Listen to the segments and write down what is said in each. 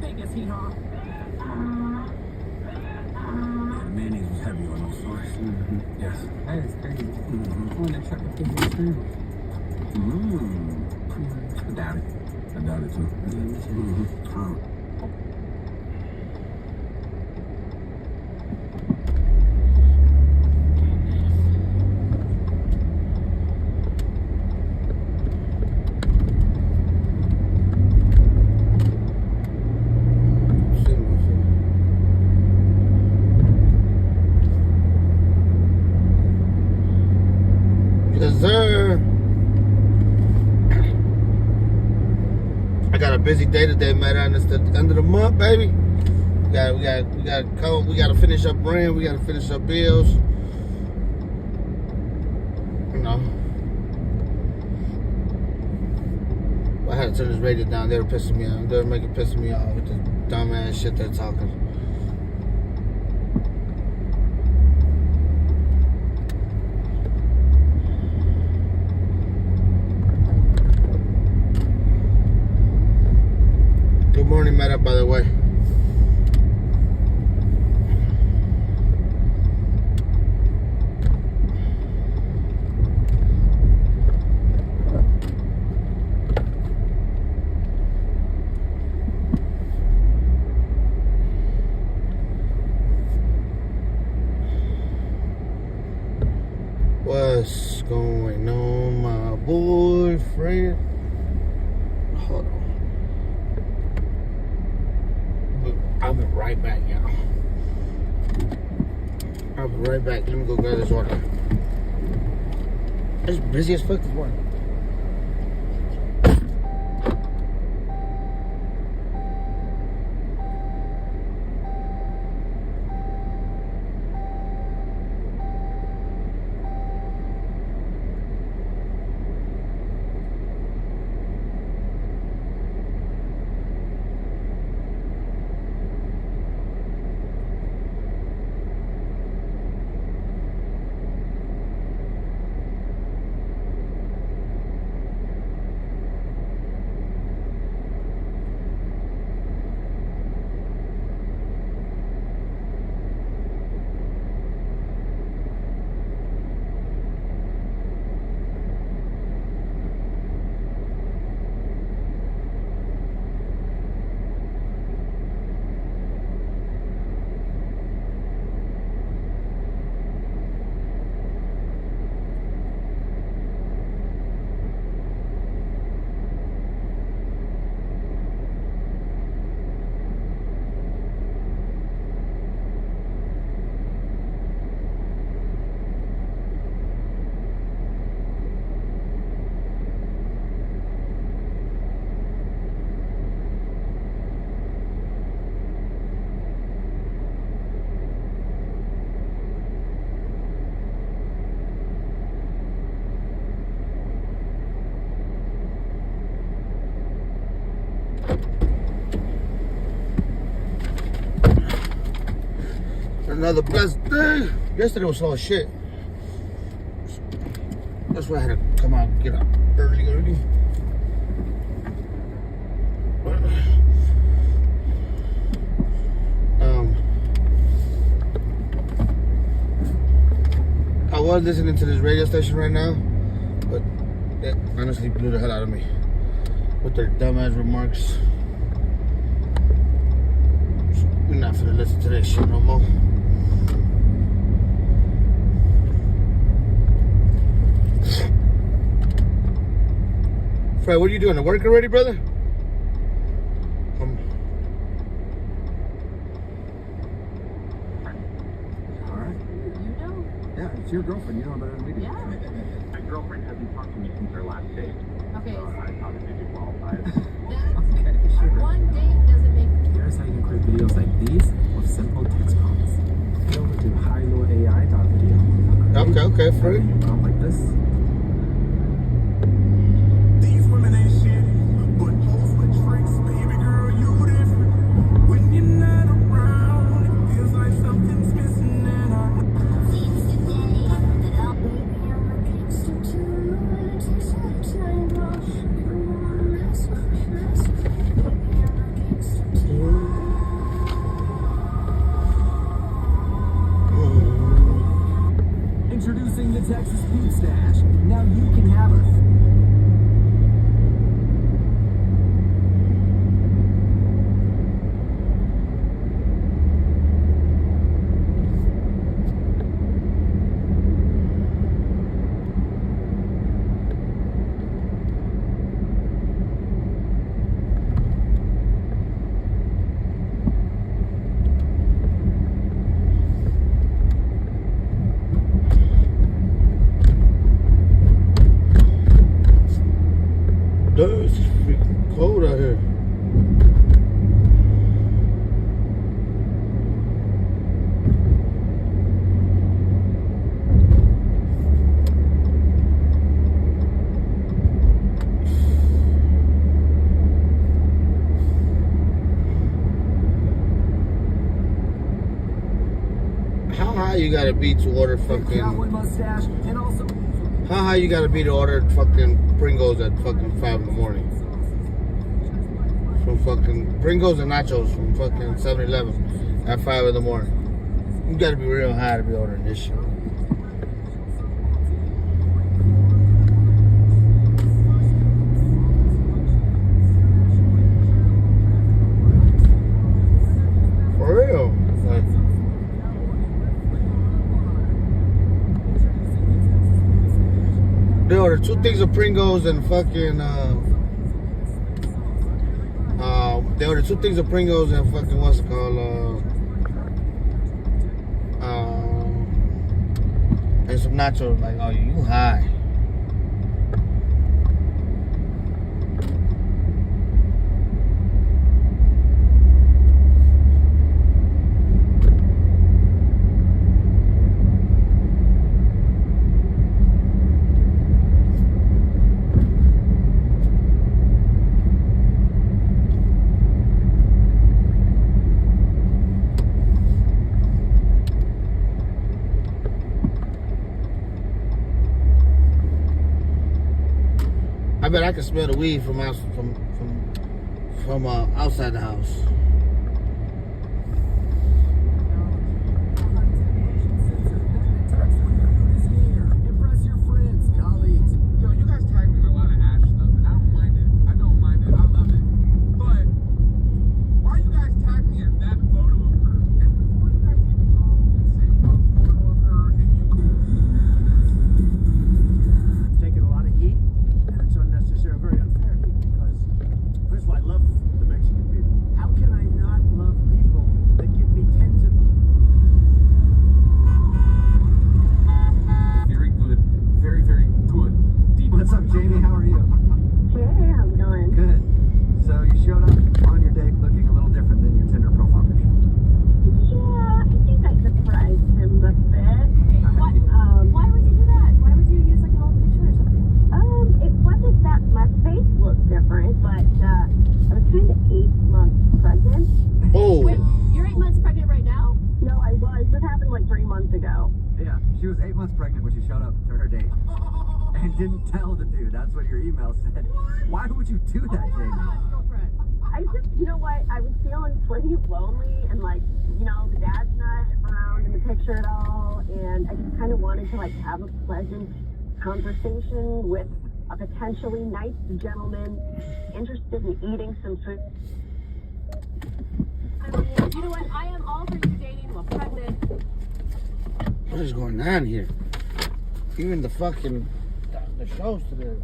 Vegas heat, huh? Yeah, the mayonnaise was heavy on those stores. Yes. That is crazy. Oh, they're trying to give me a cream. I doubt it. I doubt it too. Yes, sir. I got a busy day today, man. It's the end of the month, baby. We gotta finish up rent. We gotta finish up bills. You know. I had to turn this radio down. They were pissing me off. They were pissing me off with the dumbass shit they're talking. Good morning, Meta, by the way. What's going on, my boyfriend? Hold on. I'll be right back, y'all. I'll be right back. Let me go grab this water. It's busy as fuck this morning. Another blessed day. Yesterday was slow as shit. That's why I had to come out and get up early. I was listening to this radio station right now, but it honestly blew the hell out of me with their dumbass remarks. We're not finna listen to that shit no more. Fred, what are you doing? To work already, brother? Alright. You know? Yeah, it's your girlfriend. You know better than we do. Yeah. My girlfriend hasn't talked to me since our last date. Okay. So I thought it maybe qualified. One date doesn't make. Here's how you can create videos like these with simple text prompts. Go over to hiloai.video. Okay, Fred. You prompt like this. These women ain't shit, but hoes with tricks, baby girl, you different. When you're not around, it feels like something's missing and I know. Cold out here. How high you gotta be to order fucking? How high you gotta be to order fucking Pringles at fucking 5 in the morning? From fucking Pringles and nachos from fucking 7-Eleven at 5 in the morning. You gotta be real high to be ordering this shit. For real. Like, they ordered 2 things of Pringles and fucking they ordered 2 things of Pringles and fucking what's it called and some nachos. Like, oh, you high. I bet I can smell the weed from outside the house. Impress your friends, colleagues. Yo, you guys tag me in a lot of ash stuff, and I don't mind it. I don't mind it. I love it. But why you guys tag me in that photo of her? And before you guys even go and say what photo of her and you Taking a lot of heat, and it's unnecessary, very unfair heat, because first of all, I love the Mexican people. How can I not love people that give me tens of... Very good. Very, very good. Deep. What's up, Jamie? How are you? Hey, how you doing? Good. So you showed up on your date looking a little different than your Tinder profile picture. Yeah, I think I surprised him a bit. Why would you do that? Why would you use like an old picture or something? It wasn't that my face looked different, but I was kind of 8 months pregnant. Oh, Wait, you're 8 months pregnant right now? No, I was. This happened like 3 months ago. Yeah, she was 8 months pregnant when she showed up to her date. And didn't tell the dude. That's what your email said. Why would you do that, Jamie? Girlfriend. I just, you know what? I was feeling pretty lonely, and like, you know, the dad's not around in the picture at all, and I just kind of wanted to like have a pleasant conversation with a potentially nice gentleman interested in eating some food. I mean, you know what? I am all for you dating while pregnant. what is going on here? Even the fucking the shows today.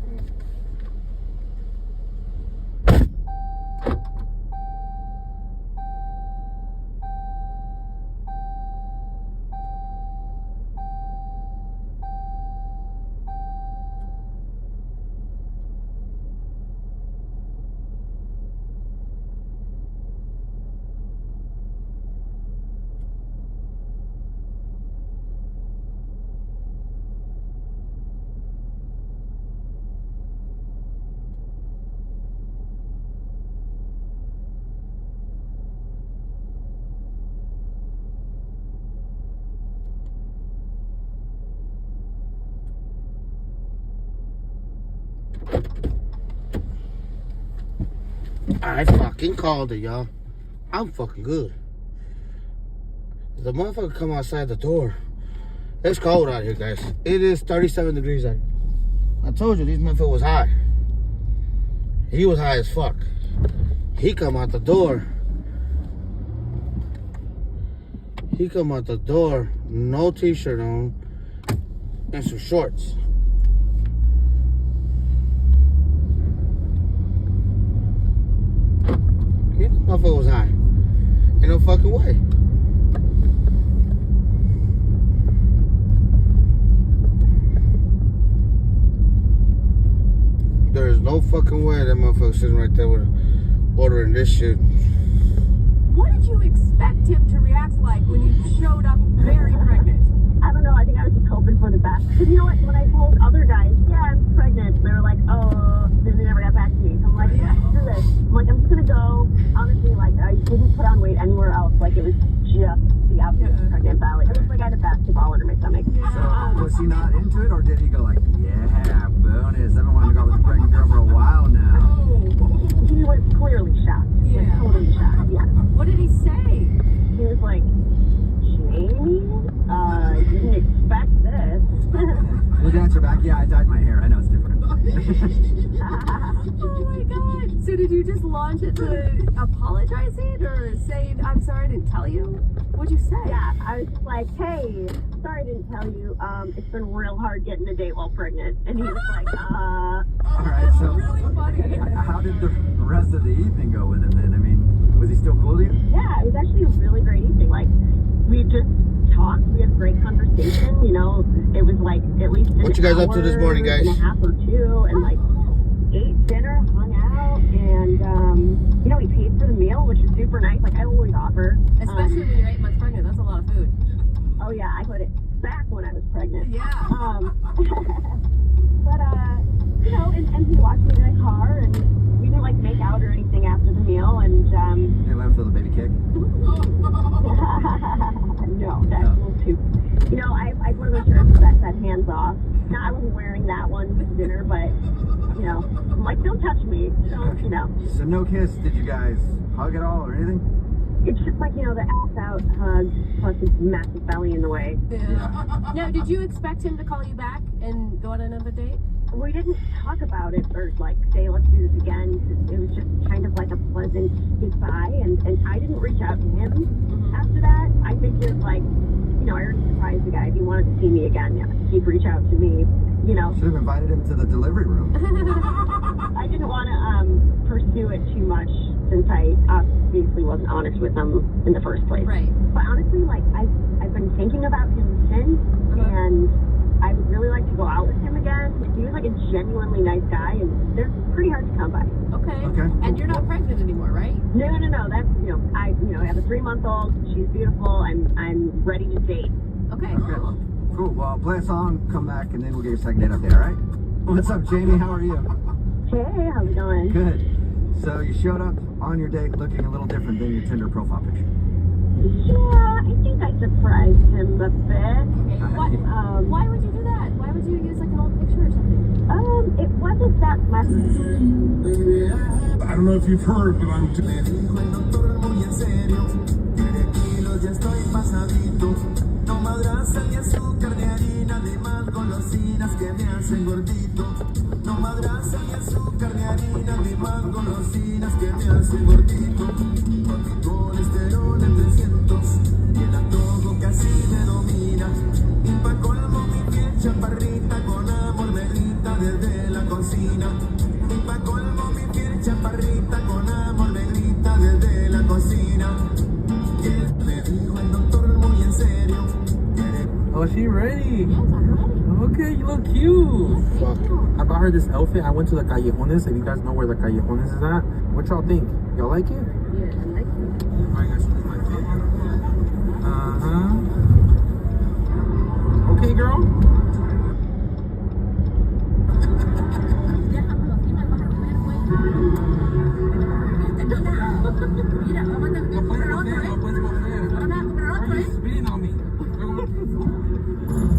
I fucking called it, y'all. I'm fucking good. The motherfucker come outside the door. It's cold out here, guys. It is 37 degrees out here. I told you, this motherfucker was high. He was high as fuck. He come out the door. He come out the door, no t-shirt on, and some shorts. Yeah, this motherfucker was high. Ain't no fucking way. There's no fucking way that motherfucker's sitting right there with ordering this shit. What did you expect him to react like when you showed up very pregnant? I don't know. I think I was just hoping for the best. Because you know what? When I told other guys, yeah, I'm pregnant, they were like, oh, then they never got back to me. So I'm like, yeah, screw this. I'm like, I'm just going to go. Honestly, like, I didn't put on weight anywhere else. Like, it was just the absolute pregnant belly. It looked like I had a basketball under my stomach. So, was he not into it, or did he go like, yeah, bonus, I've been wanting to go with a pregnant girl for a while now? He was clearly shocked. Yeah. Like, totally shocked, yeah. What did he say? He was like, Jamie, didn't expect this. Would you answer back? Yeah, I dyed my hair. I know it's different. Oh my god. So did you just launch into apologizing or saying, I'm sorry I didn't tell you? What'd you say? Yeah, I was just like, hey, sorry I didn't tell you. It's been real hard getting a date while pregnant. And he was like, All right, so Really funny. how did the rest of the evening go with him then? I mean, was he still cool to you? yeah, it was actually a really great evening. Like, we just talked. We had a great conversation. You know, it was like at least an What you guys up to this morning, guys? and a half or two, and like ate dinner, hung out, and you know, he paid for the meal, which is super nice. Like, I always offer. Especially when you're 8 months pregnant, that's a lot of food. Oh yeah, I put it back when I was pregnant. Yeah. But you know, and he watched me in the car, and we didn't like make out or anything after the meal, and Did he let him feel the baby kick? no, that's a little too. You know, I one of those shirts that said hands off. Now, I wasn't wearing that one to dinner, but you know, I'm like, don't touch me. Don't, you know. So no kiss. Did you guys hug at all or anything? It's just like, you know, the ass out hug plus his massive belly in the way. Yeah. Now, did you expect him to call you back and go on another date? We didn't talk about it or like say let's do this again. It was just kind of like a pleasant goodbye, and I didn't reach out to him after that. I figured, like, you know, I already surprised the guy. If he wanted to see me again, yeah, he'd reach out to me. You know, Should have invited him to the delivery room. I didn't want to pursue it too much since I obviously wasn't honest with him in the first place. Right. But honestly, like, I've been thinking about him since, and I would really like to go out with him again. He was like a genuinely nice guy, and they're pretty hard to come by. Okay. Okay. And you're not pregnant anymore, right? No. That's, you know, I have a 3-month-old. She's beautiful. I'm ready to date. Okay. Okay. Cool. Well, play a song, come back, and then we'll get your second date update, all right? What's up, Jamie? How are you? Hey, how's it going? Good. So you showed up on your date looking a little different than your Tinder profile picture. Yeah, I think I surprised him a bit. Okay. Why would you do that? Why would you use like an old picture or something? It wasn't that much. I don't know if you've heard, but I'm Oh, she ready? Okay, you look cute. Fuck. I bought her this outfit. I went to the Callejones. If you guys know where the Callejones is at, what y'all think? Y'all like it? Yeah, I like it. Alright, guys, so this is my fit. Okay, girl.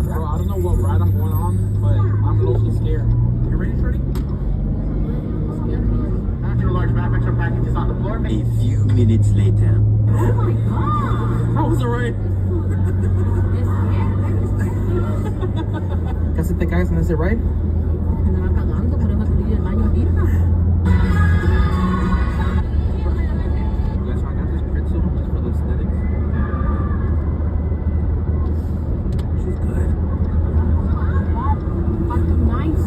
Bro, I don't know what ride I'm going on, but I'm low-key scared. You ready, Shorty? Your large wrap extra packages on the floor. A few minutes later. Oh my god. How was the ride? Casi te cagas en ese ride? Guys, so I got this pretzel just for the aesthetics. She's good. Fucking nice.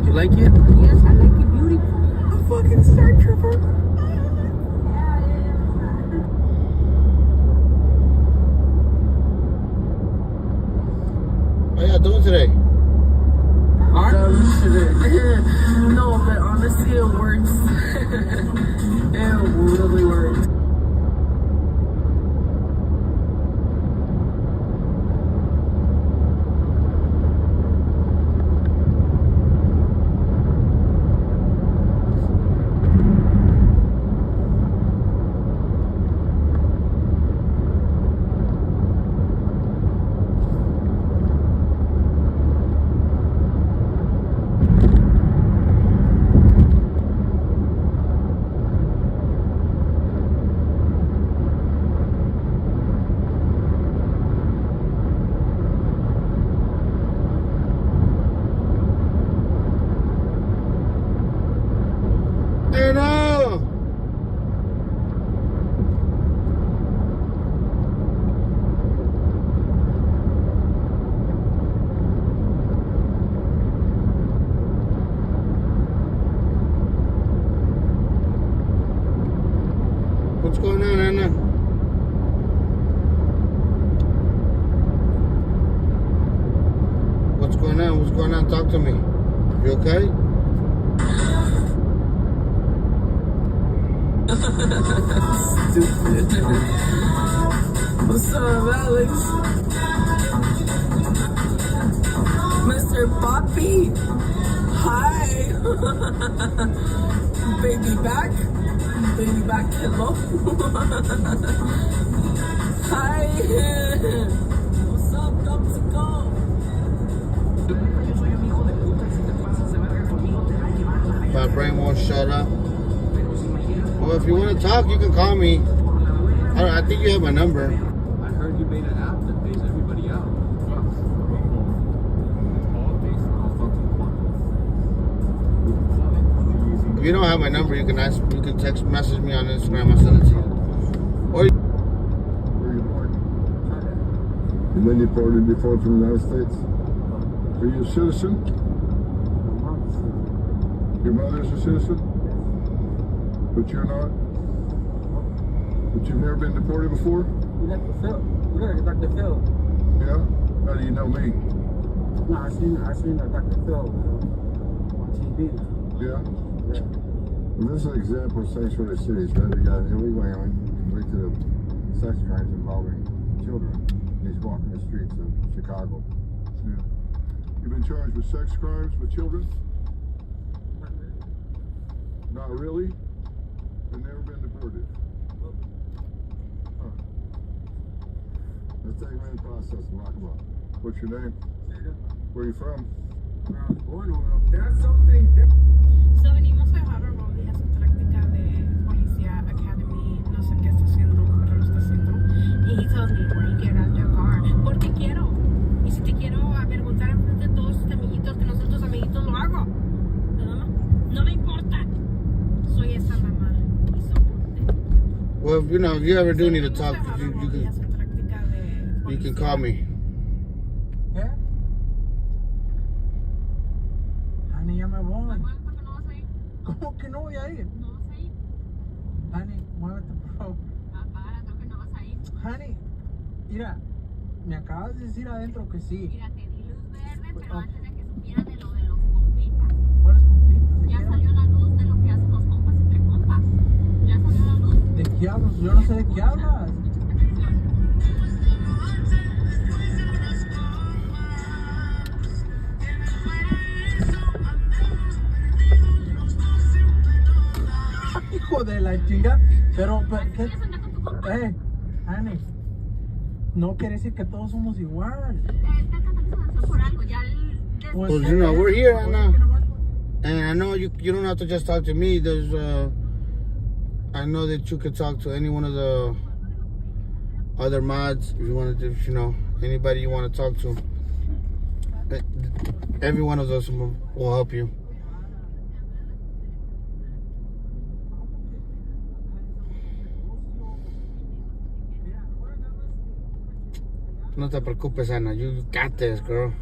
You like it? Yes, I like it beautiful. A fucking star trooper. How y'all doing today? Alright. No, but honestly, Anna? What's going on? What's going on? Talk to me. You okay? Stupid. What's up, Alex? Mr. Poppy. Hi. Baby back. Baby back. Hello. Hi. What's up, Dopsico? My brain won't shut up. Well, if you want to talk, you can call me. I think you have my number. I heard you made an app that pays everybody out. All based on fucking quantity. If you don't have my number, you can text message me on Instagram. I'll send it to you. Or Where are you born? And then you deported from the United States? Are you a citizen? Your mother's a citizen? But you're not? But you've never been deported before? Dr. Phil. Yeah, Dr. Phil. Yeah? How do you know me? No, I seen Dr. Phil on TV. Yeah? Yeah. Well, this is an example of sanctuary cities, right? We got illegal alien convicted of sex crimes involving children. He's walking the streets of Chicago. Yeah. You've been charged with sex crimes with children? Not really? And never been deported? Huh. Let's take them in the process and lock them up. What's your name? Where are you from? That's something that So venimos a dejar a Robbie a su práctica de Policía Academy, no sé qué está haciendo, pero lo está haciendo. Y he tells me where he get out their car. Porque quiero. Y si te quiero avergonzar en frente de todos tus amiguitos, que nosotros amiguitos lo hago. No me importa. Soy esa mamá. Y soporte. well, if you ever do need to talk, you can call me. ¿Qué? Honey, ya me voy. ¿Cómo que no voy a ir? No vas a ir. Honey, muévete, por favor. Papá, creo que no vas a ir. Honey, mira, me acabas de decir adentro que sí. Mira, te di luz verde, pero antes de que supiera de lo de los compitas. ¿Cuáles compitas? Ya salió la luz de lo que hacen los compas entre compas. Ya salió la luz. ¿De qué hablas? Yo no sé de qué hablas. Hijo de la chinga. Pero ¿qué? Honey, no quiere decir que todos somos igual. Está cantando esa canción por algo. Ya Well, you know, we're here, Anna. And I know you don't have to just talk to me. I know that you could talk to any one of the other mods if you wanted to, anybody you want to talk to. Every one of us will help you. No te preocupes, Anna. You got this, girl.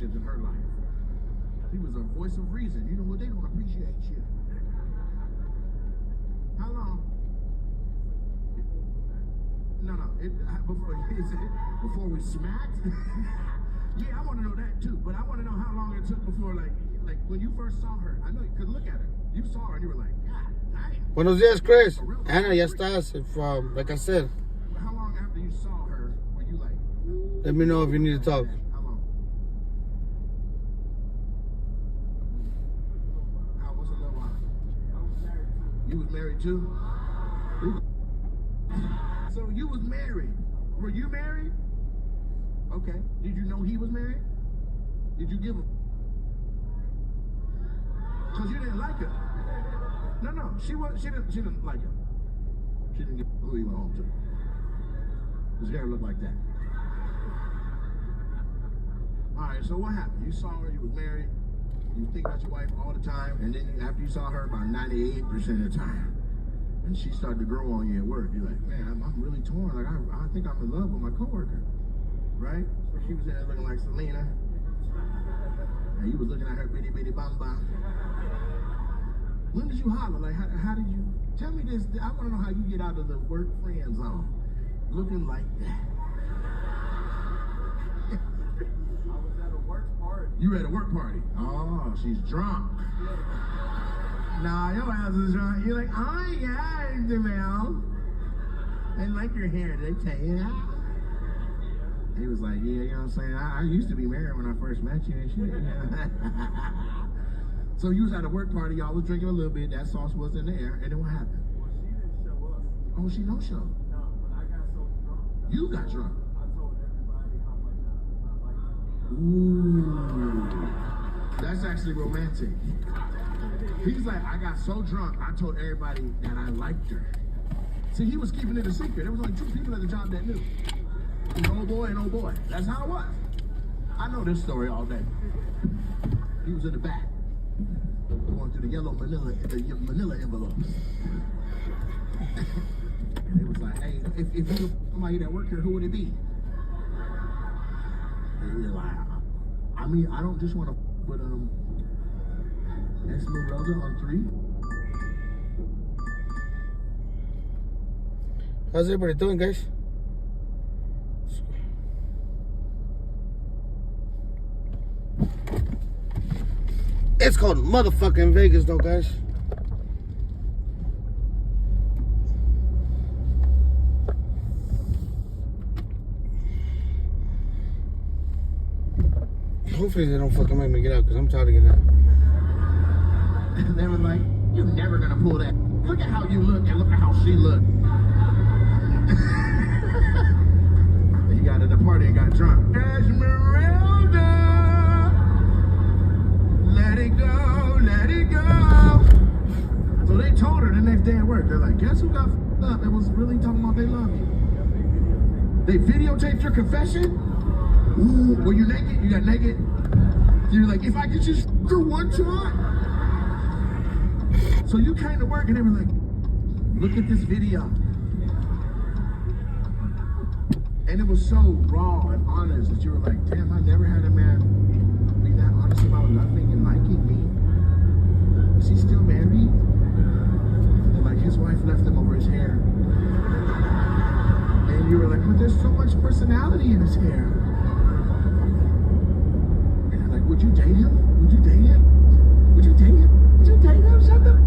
In her life, he was a voice of reason. You know what? They don't appreciate you. How long? Before we smacked. Yeah, I want to know that too. But I want to know how long it took before, like when you first saw her. I know you could look at her. You saw her and you were like, God damn. Buenos días, Chris. Anna, ya estás. Like I said. How long after you saw her were you like? Let me know if you need to talk. You was married too? So you was married. Were you married? Okay. Did you know he was married? Did you give him? Because you didn't like her. No. She didn't like him. She didn't get who he went home to. His hair looked like that. Alright, so what happened? You saw her, you was married. You think about your wife all the time, and then after you saw her about 98% of the time. and she started to grow on you at work. You're like, man, I'm really torn. Like, I think I'm in love with my coworker, right? So she was in there looking like Selena, and you was looking at her bitty bitty bum bum. When did you holler? Like, how did you? Tell me this. I want to know how you get out of the work friend zone, looking like that. I was at a work party. You were at a work party. Oh, she's drunk. Nah, your ass is drunk. You're like, oh yeah, Jamel. I like your hair. Did they tell you that? He was like, yeah, you know what I'm saying? I used to be married when I first met you and shit. So you was at a work party, y'all was drinking a little bit, that sauce was in the air, and then what happened? Well, she didn't show up. Oh, she no show. No, but I got so drunk. You got drunk. I told everybody how much I like her. Ooh. That's actually romantic. He's like, I got so drunk, I told everybody that I liked her. See, he was keeping it a secret. There was only 2 people at the job that knew. An old boy and old boy. That's how it was. I know this story all day. He was in the back, going through the yellow manila envelopes. And it was like, hey, if you were somebody that worked here, who would it be? And you're like, I mean, I don't just want to put Esmeralda on 3. How's everybody doing, guys? It's called motherfucking Vegas, though, guys. Hopefully they don't fucking make me get out, because I'm tired of getting out. They were like, you're never gonna pull that. Look at how you look and look at how she looked. He got at the party and got drunk. Esmeralda, let it go, let it go. So they told her the next day at work. They're like, guess who got f***ed up and was really talking about they love you? They videotaped your confession? Ooh, were you naked? You got naked? You're like, if I could just f*** her one time. So you came to work and they were like, look at this video. And it was so raw and honest that you were like, damn, I never had a man be that honest about nothing and liking me. Is he still married? And like his wife left him over his hair. And you were like, but there's so much personality in his hair. And they're like, would you date him? Would you date him? Would you date him? Would you date him? Shut the f*** up.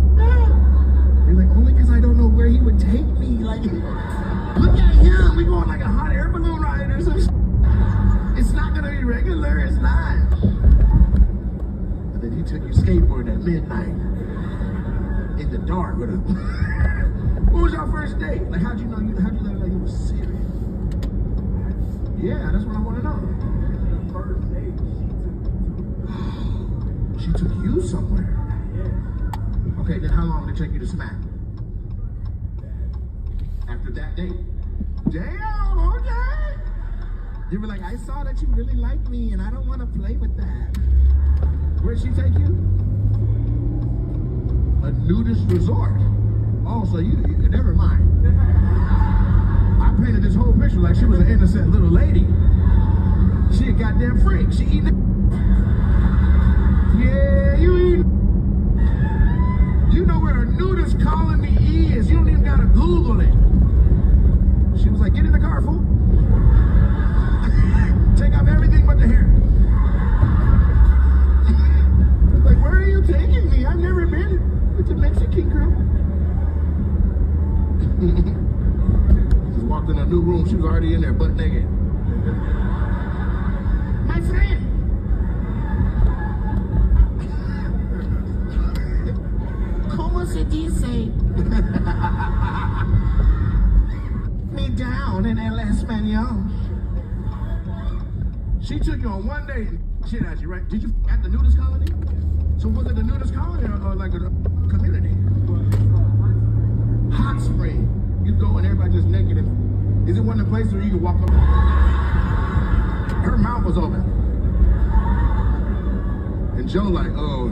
You're like, only because I don't know where he would take me. Like, look at him. We going like a hot air balloon ride or some shit. It's not going to be regular. It's not. And then he took you skateboarding at midnight in the dark with him. What was your first date? Like, how'd you let him know you were serious? Yeah, that's what I want to know. The first date, She took you somewhere. Okay, then how long did it take you to smack? After that date? Damn, okay. You were like, I saw that you really like me and I don't want to play with that. Where'd she take you? A nudist resort. Oh, so you never mind. I painted this whole picture like she was an innocent little lady. She a goddamn freak. She eating. Yeah, you eating. You know where a nudist colony is. You don't even gotta Google it. She was like, get in the car, fool. Take off everything but the hair. Like, where are you taking me? I've never been with a Mexican girl. Just walked in a new room. She was already in there, butt naked. My friend. ¿Cómo se dice? Me down in el español. She took you on one date and shit at you, right? Did you at the nudist colony? So was it the nudist colony or like a community? Hot spring. You go and everybody just naked. And, is it one of the places where you can walk up? Her mouth was open. And Joe like, oh,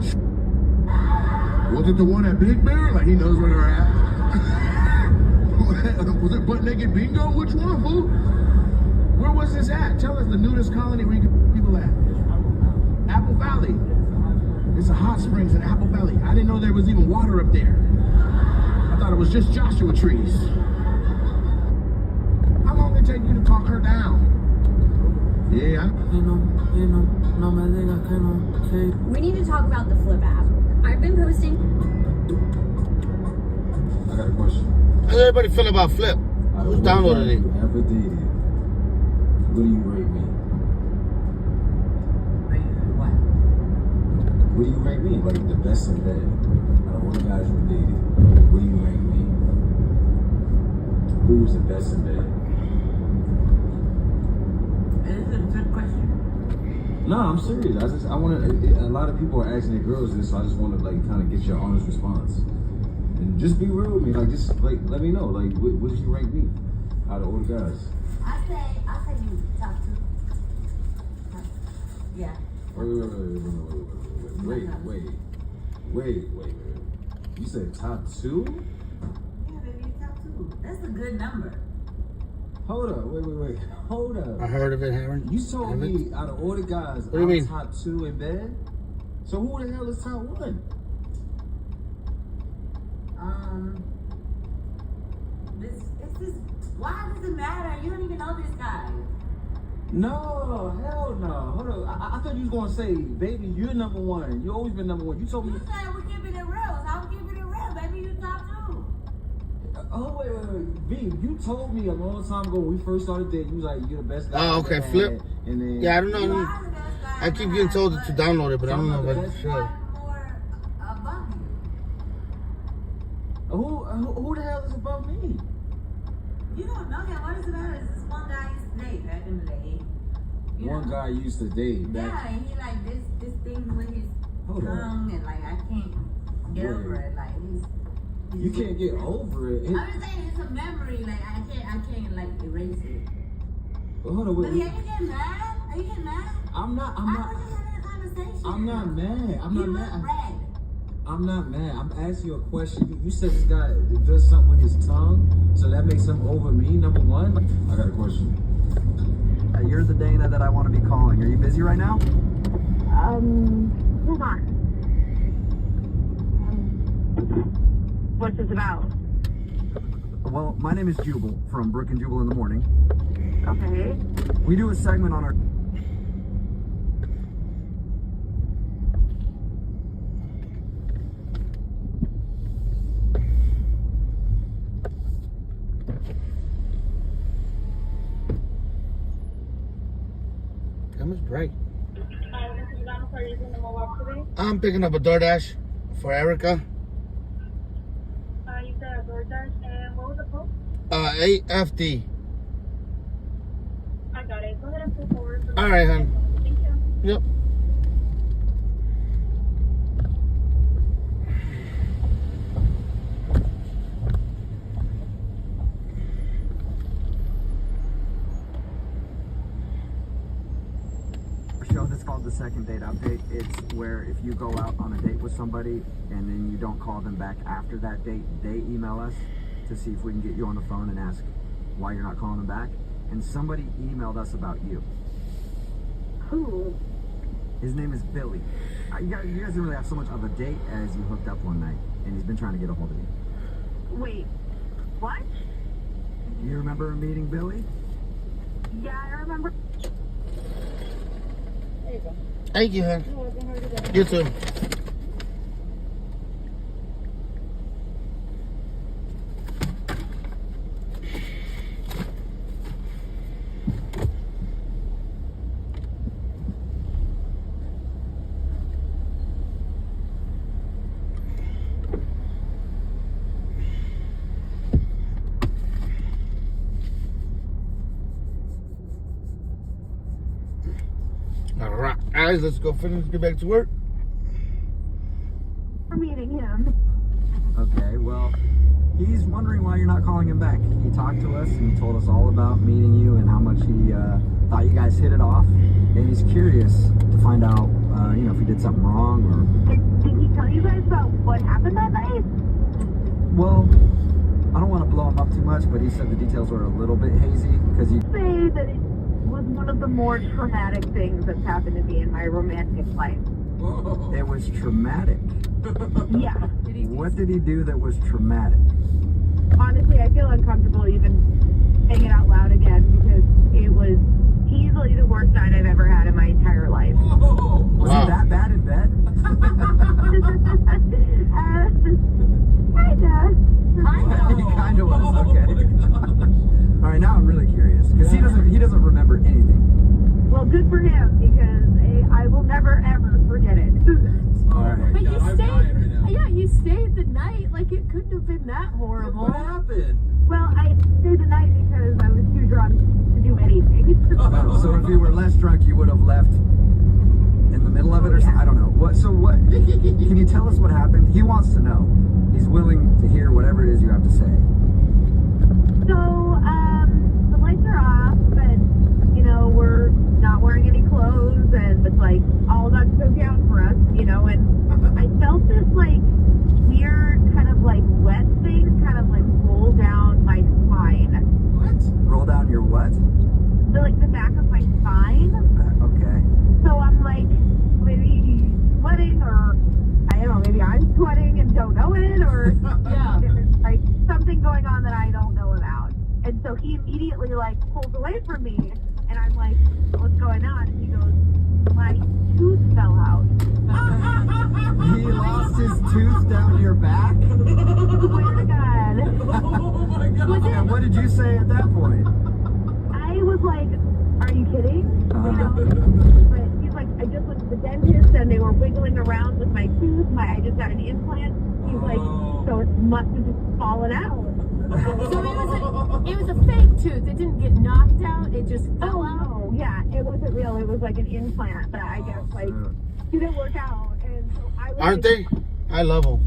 was it the one at Big Bear? Like he knows where they're at. Was it butt naked bingo? Which one, fool? Where was this at? Tell us the nudist colony where you get people at. Apple Valley. It's a hot springs in Apple Valley. I didn't know there was even water up there. I thought it was just Joshua trees. How long did it take you to talk her down? Yeah. We need to talk about the Flip app. I've been posting. I got a question. How's everybody feel about Flip? Who's downloaded it? Ever dated? What do you rate me? What? What do you rate me? Like the best in bed? Out of all the guys you dated, what do you rate me? Who's the best in bed? Is this a good question? No, I'm serious. I want to. A lot of people are asking their girls this, so I just want to like kind of get your honest response. And just be real with me. Like, just like let me know. Like, what did you rank me out of all the guys? I say you top 2. Yeah. Wait. You said top 2? Yeah, baby, top 2. That's a good number. Hold up, wait. Hold up. I heard of it, Aaron. You told me out of all the guys, what do you mean? Top 2 in bed. So who the hell is top 1? Why does it matter? You don't even know this guy. No, hell no. Hold up. I thought you was gonna say, baby, you're number 1. You always been number 1. You told me. You said we're keeping it real, so I'm keeping it real, baby. You top 2. Oh wait. B, you told me a long time ago when we first started dating, you was like, you're the best guy. Oh, okay, Flip. And then Yeah, I don't know. I keep getting told to download it, but I don't know if I should. More above you. Who the hell is above me? You don't know him. What does it matter? It's this one guy used to date back in the day. One guy used to date back. Yeah, and he like this thing with his tongue, and like I can't get over it. Like he's you can't get over it. I'm just saying it's a memory. Like I can't like erase it. Hold on, wait. But are you getting mad? Are you getting mad? I'm not. I was just having a conversation. I'm not mad. I'm not mad. Look red. I'm not mad. I'm asking you a question. You said this guy does something with his tongue, so that makes him over me, number 1? I got a question. You're the Dana that I want to be calling. Are you busy right now? Hold on. What's this about? Well, my name is Jubal from Brook and Jubal in the Morning. Okay. We do a segment on our... How much break? I'm picking up a DoorDash for Erica. You said a DoorDash, and what was the code? AFD. I got it. Go ahead and pull forward. All right, hon. Thank you. Yep. show that's called the second date update. It's where if you go out on a date with somebody and then you don't call them back after that date, they email us to see if we can get you on the phone and ask why you're not calling them back. And somebody emailed us about you. Who? His name is Billy. You guys didn't really have so much of a date as you hooked up one night, and he's been trying to get a hold of you. Wait, what? You remember meeting Billy? Yeah, I remember. There you go. Thank you, hon. You're welcome. Have a good day. You too. All right, guys, let's go finish. Get back to work. We're meeting him. Okay, well, he's wondering why you're not calling him back. He talked to us and he told us all about meeting you and how much he thought you guys hit it off. And he's curious to find out, if he did something wrong or... Did he tell you guys about what happened that night? Well, I don't want to blow him up too much, but he said the details were a little bit hazy because he Say that it was one of the more traumatic things that's happened to me in my romantic life. it was traumatic. Yeah. What did he do that was traumatic? Honestly, I feel uncomfortable even saying it out loud again because it was easily the worst night I've ever had in my entire life. Was he that bad in bed? He kind of was. Okay. All right, now I'm really curious because he doesn't remember anything. Well, good for him because I will never ever forget it. All right. But you stayed, yeah, you stayed the night. Like it couldn't have been that horrible. What happened? Well, I stayed the night because I was too drunk to do anything. Oh, so if you were less drunk, you would have left in the middle of it or something? I don't know. What? So what? Can you tell us what happened? He wants to know. He's willing to hear whatever it is you have to say. So, the lights are off, and, you know, we're not wearing any clothes, and it's like all about to go down for us, you know, and I felt this, like, weird kind of, like, wet thing kind of, like, roll down my spine. What? Roll down your what? The back of my spine. Okay. So I'm like, maybe he's sweating, or, I don't know, maybe I'm sweating and don't know it, or Yeah. there's, like, something going on that I don't know about. And so he immediately, like, pulls away from me, and I'm like, what's going on? And he goes, my tooth fell out. He lost his tooth down your back? Swear to God. Oh my god. And what did you say at that point? I was like, are you kidding? You know? But he's like, I just went to the dentist, and they were wiggling around with my tooth. I just got an implant. He's like, so it must have just fallen out. So it was a fake tooth. It didn't get knocked out. It just fell out. No, yeah, it wasn't real. It was like an implant that I guess like didn't work out. And so I was Aren't like, they? I love them.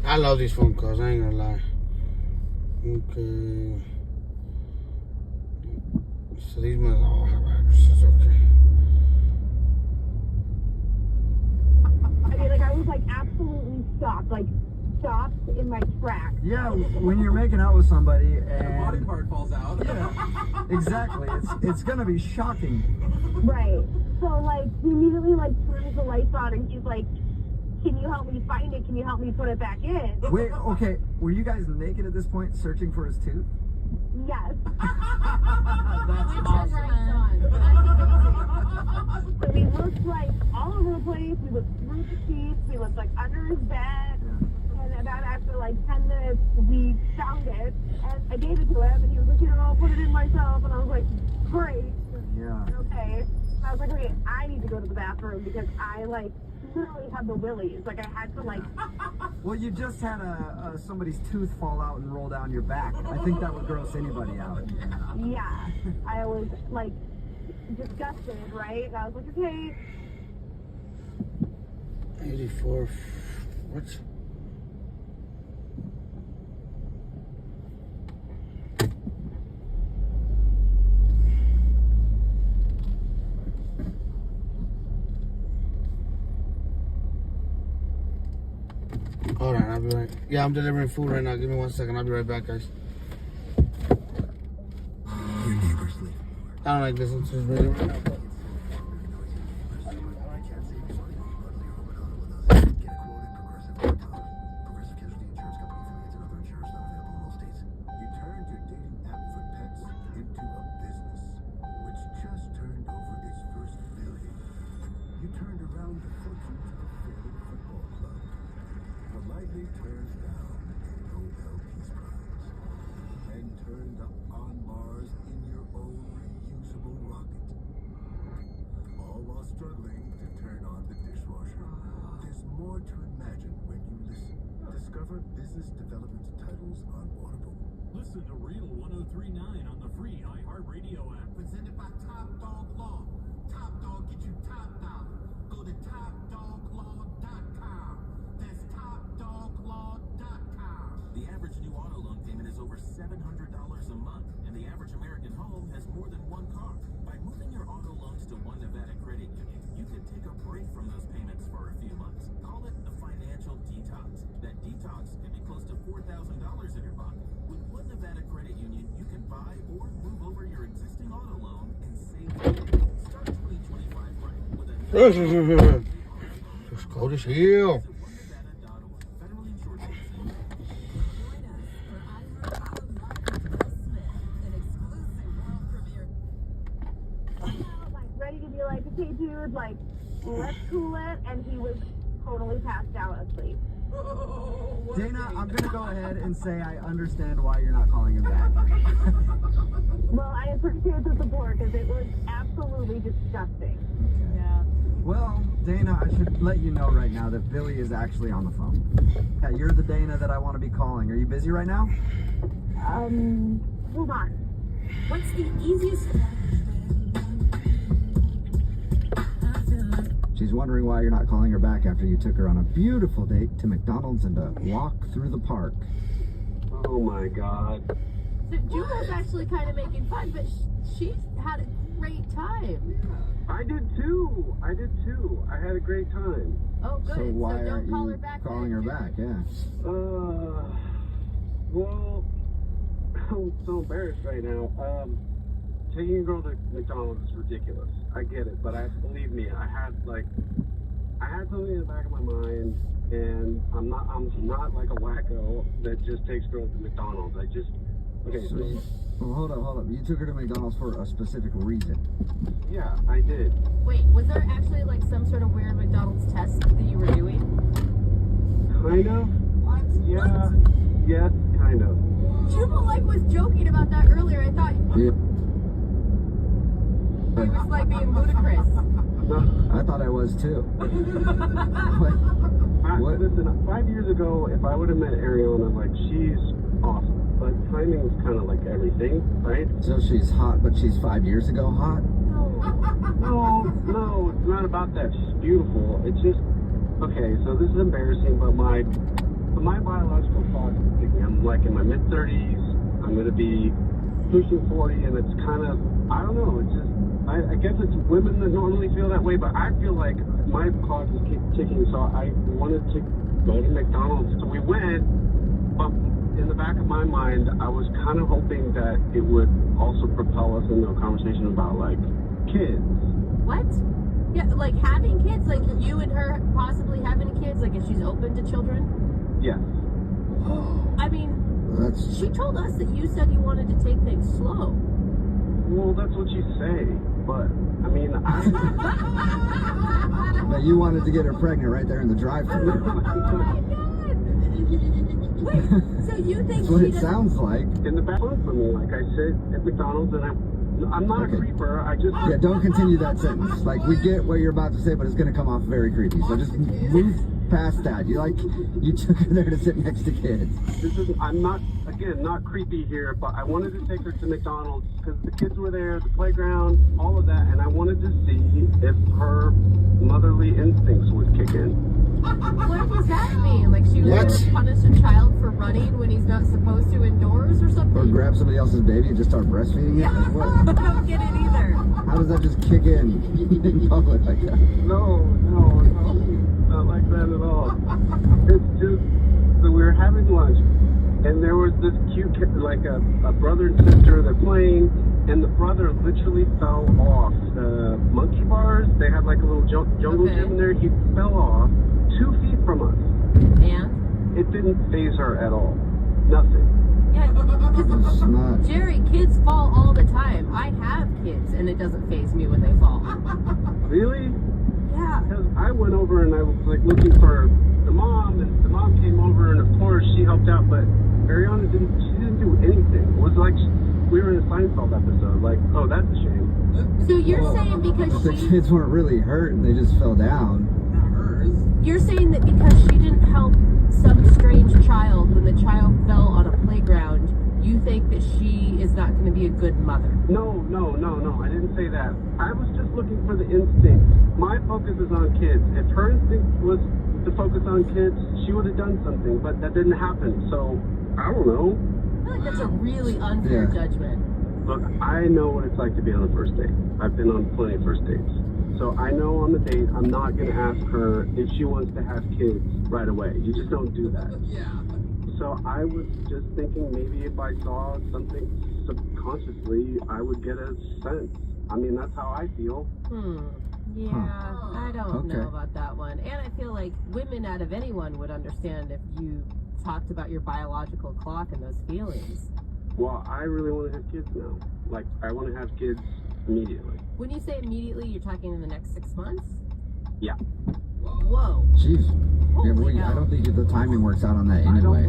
I love these phone calls, I ain't gonna lie. Okay. So these must all have addresses, okay. I mean, like I was like absolutely stopped, like stopped in my tracks. Yeah, when you're making out with somebody The and body part falls out. yeah, exactly. It's gonna be shocking. Right. So like he immediately like turns the lights on and he's like, can you help me find it? Can you help me put it back in? Wait, okay. Were you guys naked at this point, searching for his tooth? Yes. That's awesome. So we looked like all over the place. We looked through the sheets. We looked like under his bed. And about after like 10 minutes, we found it. And I gave it to him, and he was like, you know, I'll put it in myself. And I was like, great. Yeah. Okay. I was like, okay, I need to go to the bathroom because I like literally had the willies. Like I had to like. Well, you just had somebody's tooth fall out and roll down your back. I think that would gross anybody out. Yeah. I was like disgusted, right? And I was like, okay. 84. What? Hold on, I'll be right. Yeah, I'm delivering food right now. Give me 1 second. I'll be right back, guys. I don't like listening to this radio right now. Struggling to turn on the dishwasher. There's more to imagine when you listen. Discover business development titles on Audible. Listen to Real 103.9 on the free iHeartRadio app. Presented by Top Dog Law. Top Dog get you top dollar. Go to topdoglaw.com. That's topdoglaw.com. The average new auto loan payment is over $700 a month, and the average American home has more than one car. By moving your auto loans to One Nevada Credit Union, you can take a break from those payments for a few months. Call it a financial detox. That detox can be close to $4,000 in your pocket. With One Nevada Credit Union, you can buy or move over your existing auto loan and save today. Start 2025 right with a It's cold as hell. federally insured business. Like ready to be like, okay, dude, like let's cool it, and he was totally passed out asleep. Dana, I'm gonna go ahead and say I understand why you're not calling him back. Well, I appreciate the support because it was absolutely disgusting. Yeah. Well, Dana, I should let you know right now that Billy is actually on the phone. Yeah, you're the Dana that I want to be calling. Are you busy right now? Hold on. What's the easiest? She's wondering why you're not calling her back after you took her on a beautiful date to McDonald's and a walk through the park. Oh my God. So Jumo's actually kind of making fun, but she had a great time. I did too. I had a great time. Oh, good. So why don't aren't call you her back calling then. her back? Yeah. Well, I'm so embarrassed right now. Taking a girl to McDonald's is ridiculous. I get it, but believe me, I had something in the back of my mind, and I'm not like a wacko that just takes girls to McDonald's. So hold up. You took her to McDonald's for a specific reason. Yeah, I did. Wait, was there actually like some sort of weird McDonald's test that you were doing? Kind of. What? Yeah. Yes, kind of. Jumo was joking about that earlier. I thought Yeah. he was like being ludicrous. I thought I was too. What? Listen, 5 years ago, if I would have met Ariana, like, she's awesome. But timing's kind of like everything, right? So she's hot, but she's 5 years ago hot? No, it's not about that. She's beautiful. It's just, okay, so this is embarrassing, but my biological clock is ticking. I'm like in my mid-30s. I'm going to be pushing 40, and it's kind of, I don't know, it's just, I guess it's women that normally feel that way, but I feel like my clock is ticking, so I wanted to go to McDonald's. So we went, but in the back of my mind, I was kind of hoping that it would also propel us into a conversation about, like, kids. What? Yeah, like having kids? Like you and her possibly having kids? Like if she's open to children? Yes. I mean, she told us that you said you wanted to take things slow. Well, that's what you say, but, I mean, But you wanted to get her pregnant right there in the drive-thru. Oh my God! Wait, so you think That's what it sounds like. In the back for me, like I said at McDonald's, and I'm not a creeper. I just Yeah, don't continue that sentence. Like, we get what you're about to say, but it's going to come off very creepy. So just move past that. You took her there to sit next to kids. I'm not creepy here, but I wanted to take her to McDonald's because the kids were there, the playground, all of that, and I wanted to see if her motherly instincts would kick in. What does that mean? Like she would punish a child for running when he's not supposed to indoors or something? Or grab somebody else's baby and just start breastfeeding it? Like, what? I don't get it either. How does that just kick in public like that? No, not like that at all. It's just, so we were having lunch, and there was this cute kid, like a brother and sister, they're playing, and the brother literally fell off the monkey bars. They had like a little jungle gym there. He fell off 2 feet from us. And? It didn't faze her at all. Nothing. Yeah, Jerry, kids fall all the time. I have kids, and it doesn't faze me when they fall. Really? Yeah. Because I went over and I was like looking for the mom, and the mom came over, and of course she helped out, but Ariana didn't do anything. It was like we were in a Seinfeld episode. Like, oh, that's a shame. So you're saying because the kids weren't really hurt and they just fell down. You're saying that because she didn't help some strange child when the child fell on a playground, You think that she is not going to be a good mother? No. I didn't say that. I was just looking for the instinct. My focus is on kids. If her instinct was to focus on kids, she would have done something, but that didn't happen. So, I don't know. I feel like that's a really unfair judgment. Look, I know what it's like to be on a first date. I've been on plenty of first dates. So I know on the date, I'm not going to ask her if she wants to have kids right away. You just don't do that. Yeah. So I was just thinking maybe if I saw something subconsciously, I would get a sense. I mean, that's how I feel. Yeah, I don't know about that one. And I feel like women out of anyone would understand if you talked about your biological clock and those feelings. Well, I really want to have kids now. Like, I want to have kids immediately. When you say immediately, you're talking in the next 6 months? Yeah. Whoa. Jeez. Yeah, Holy I hell. don't think the timing works out on that anyway. I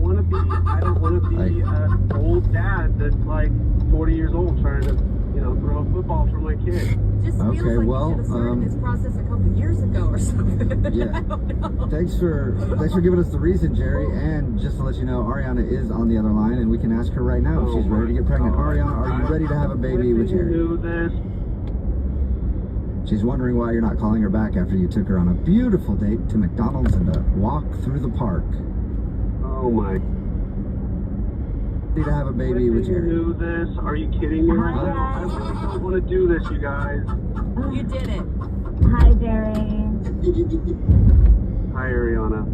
don't want to be an old dad that's like 40 years old trying to, throw a football for my kid. Just feels Okay, like well, you should have started this process a couple years ago or something. Yeah. I don't know. Thanks for giving us the reason, Jerry. And just to let you know, Ariana is on the other line, and we can ask her right now if she's ready to get pregnant. Ariana, are you ready to have a baby with Jerry? Knew this. She's wondering why you're not calling her back after you took her on a beautiful date to McDonald's and a walk through the park. Oh my. Ready to have a baby with Jerry. You knew this? Are you kidding me right now? I really don't want to do this, you guys. You did it. Hi, Jerry. Hi, Ariana.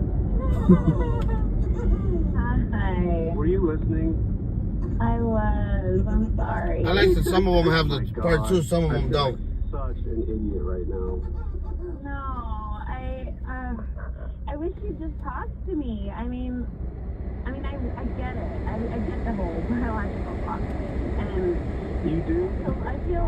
Hi. Were you listening? I was. I'm sorry. I like that some of them have the Oh my part God. two, some of I them feel don't. like such an idiot right now. No, I wish you'd just talk to me. I mean, I get it. I get the whole biological clock thing, and You do? so I feel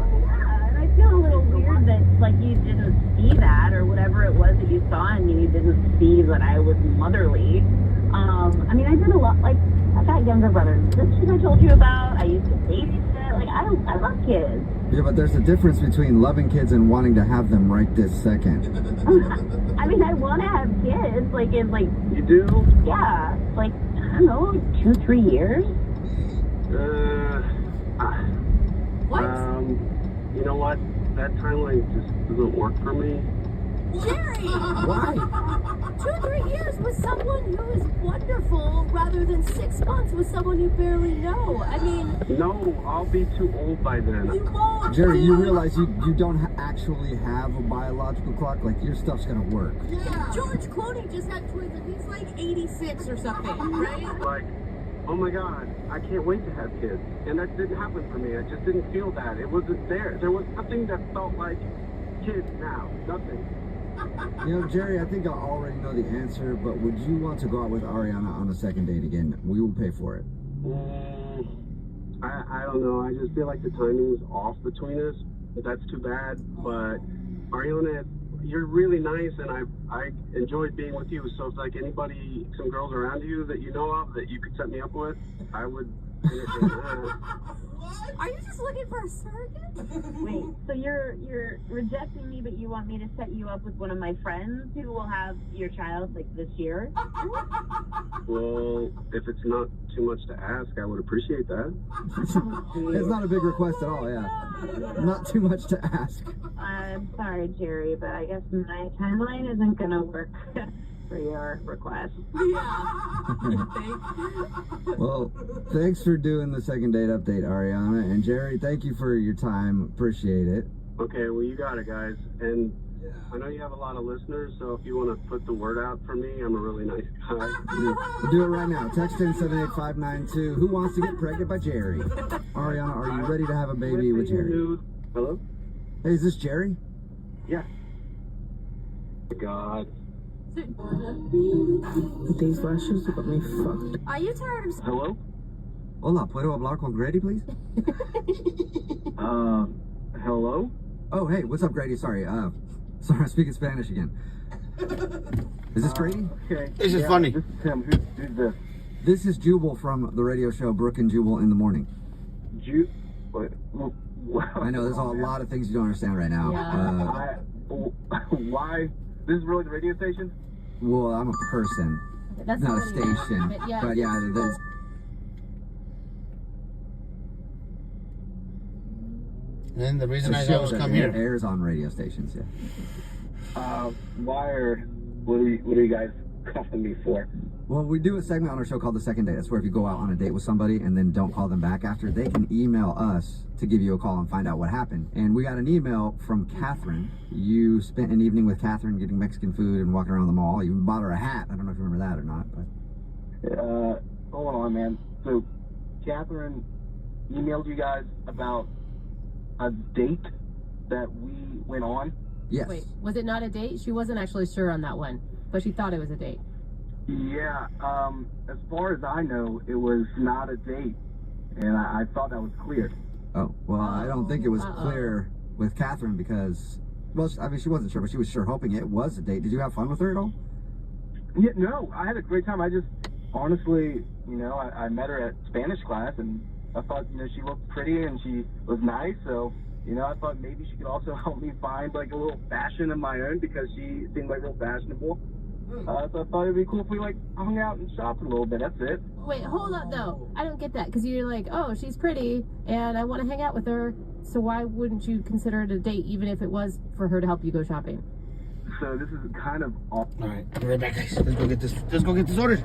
a little weird that like you didn't see that or whatever it was that you saw in me. You didn't see that I was motherly. I mean, I did a lot. Like, I got younger brothers and sisters I told you about. I used to babysit. Like, I love kids. Yeah, but there's a difference between loving kids and wanting to have them right this second. I mean, I want to have kids. Like, in like. You do? Yeah, like I don't know, 2-3 years. What? You know what? That timeline just doesn't work for me. Jerry! Why? 2-3 years with someone who is wonderful rather than 6 months with someone you barely know. I mean, No, I'll be too old by then. you won't. Jerry, you dude. realize you don't actually have a biological clock? Like, your stuff's gonna work. Yeah. George Clooney just had twins and he's like 86 or something, right? Like, oh my God, I can't wait to have kids. And that didn't happen for me. I just didn't feel that. It wasn't there. There was nothing that felt like kids now. Nothing. You know, Jerry, I think I already know the answer, but would you want to go out with Ariana on a second date again? We will pay for it. I don't know. I just feel like the timing is off between us. That's too bad. But Ariana, you're really nice, and I enjoyed being with you. So if like anybody, some girls around you that you know of that you could set me up with, I would entertain that. Are you just looking for a surrogate? Wait, so you're rejecting me, but you want me to set you up with one of my friends who will have your child like this year? Well, if it's not too much to ask, I would appreciate that. It's not a big request at all, yeah. Not too much to ask. I'm sorry, Jerry, but I guess my timeline isn't gonna work for your request. Well, thanks for doing the second date update, Ariana. And Jerry, thank you for your time. Appreciate it. Okay, well, you got it, guys. And I know you have a lot of listeners, so if you want to put the word out for me, I'm a really nice guy. We'll do it right now. Text in 78592. Who wants to get pregnant by Jerry? Ariana, are you ready to have a baby with Jerry? Hello? Hey, is this Jerry? Yeah. God. These lashes got me fucked. Are you tired of... Hello? Hola, ¿puedo hablar con Grady, please? Hello? Oh, hey, what's up, Grady? Sorry, sorry, I'm speaking Spanish again. Is this Grady? Okay. This is funny. This is Tim. Who's this? This is Jubal from the radio show Brooke and Jubal in the Morning. What? I know there's a lot of things you don't understand right now. Why? This is really the radio station? Well, I'm a person, That's not a already- station. Yeah. But yeah, there's... And the reason The I show always that come here. airs on radio stations, yeah. What are you guys calling me for? Well, we do a segment on our show called The Second Date. That's where if you go out on a date with somebody and then don't call them back after, they can email us to give you a call and find out what happened. And we got an email from Catherine. You spent an evening with Catherine getting Mexican food and walking around the mall. You bought her a hat. I don't know if you remember that or not, but... Hold on, man. So, Catherine emailed you guys about a date that we went on? Yes. Wait, was it not a date? She wasn't actually sure on that one, but she thought it was a date. Yeah, as far as I know, it was not a date, and I thought that was clear. Oh, well, I don't think it was clear with Catherine because, well, I mean, she wasn't sure, but she was sure hoping it was a date. Did you have fun with her at all? Yeah, no, I had a great time. I just, honestly, you know, I met her at Spanish class, and I thought, you know, she looked pretty and she was nice, so, you know, I thought maybe she could also help me find, like, a little fashion of my own because she seemed, like, real fashionable. So I thought it'd be cool if we, like, hung out and shopped a little bit. That's it. Wait, hold up, though. I don't get that, because you're like, oh, she's pretty, and I want to hang out with her, so why wouldn't you consider it a date, even if it was for her to help you go shopping? So this is kind of... All right, be right back, guys. Let's go get this ordered.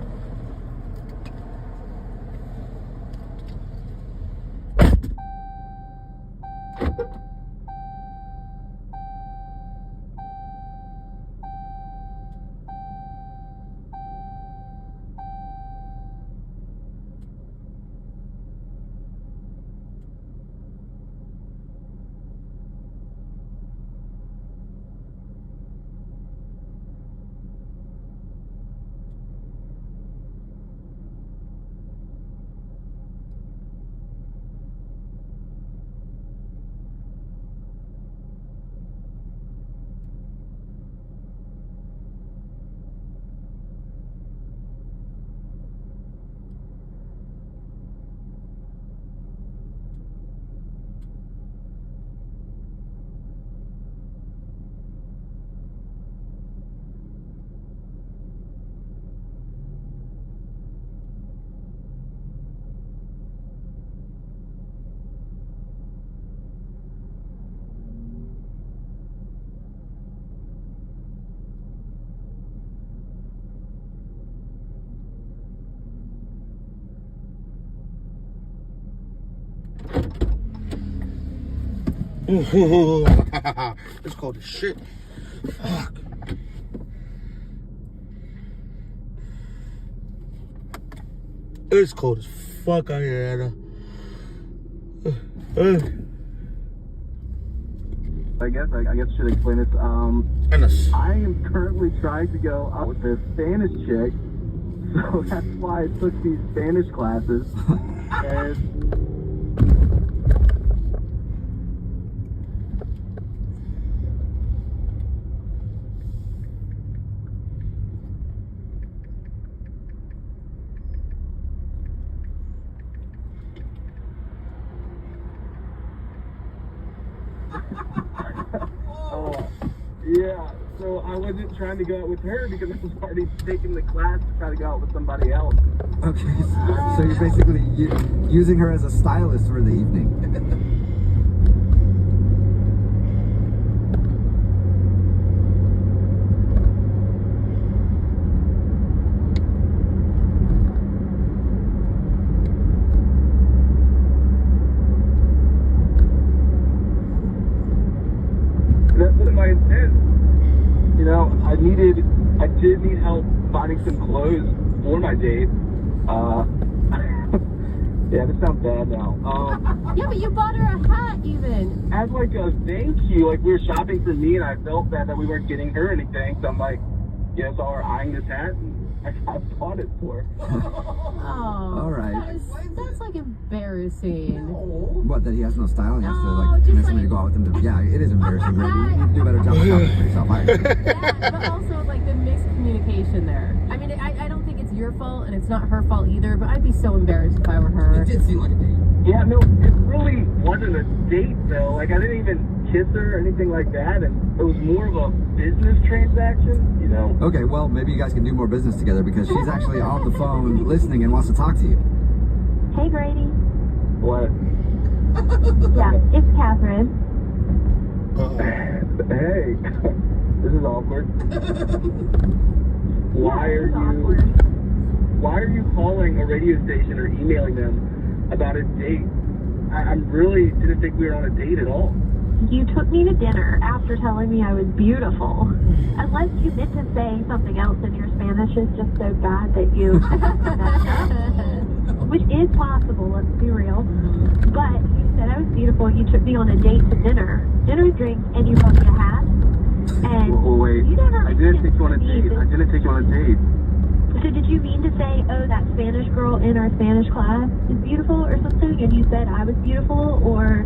It's cold as shit. Fuck. It's cold as fuck out here, Anna. I guess I should explain this. I am currently trying to go out with this Spanish chick, so that's why I took these Spanish classes. And yeah, so I wasn't trying to go out with her because I was already taking the class to try to go out with somebody else. Okay, so you're basically using her as a stylist for the evening. That wasn't my intent. You know, I did need help finding some clothes for my date. Yeah, this sounds bad now. Yeah, but you bought her a hat, even. As like a thank you, like we were shopping for me, and I felt bad that we weren't getting her anything. So I'm like, you know, saw her eyeing this hat, and I bought it for her. Oh, all right. That's like embarrassing. What, that he has no style and he has to like convince somebody to go out with him to, yeah, it is embarrassing, Grady. You need to do a better job of shopping for yourself. I agree. Yeah, but also like the miscommunication there. I mean, I don't think it's your fault and it's not her fault either, but I'd be so embarrassed if I were her. It did seem like a date. Yeah, no, it really wasn't a date though. Like I didn't even kiss her or anything like that, and it was more of a business transaction, you know. Okay, well, maybe you guys can do more business together because she's actually on the phone listening and wants to talk to you. Hey, Grady. What? Yeah, it's Catherine. Hey, this is awkward. Why are you calling a radio station or emailing them about a date? I really didn't think we were on a date at all. You took me to dinner after telling me I was beautiful. Unless you meant to say something else and your Spanish is just so bad that you messed up. Which is possible, let's be real. But you said I was beautiful, you took me on a date to dinner, drinks, and you bought me a hat. And wait, you never I didn't take you on a date. I didn't take you on a date. So did you mean to say, oh, that Spanish girl in our Spanish class is beautiful or something, and you said I was beautiful, or...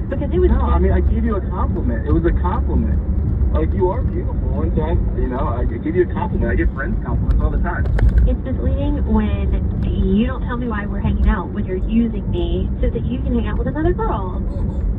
Because it was... No, I mean, I gave you a compliment. It was a compliment. Like, you are beautiful, and so, I give you a compliment. I give friends compliments all the time. It's misleading when you don't tell me why we're hanging out, when you're using me so that you can hang out with another girl.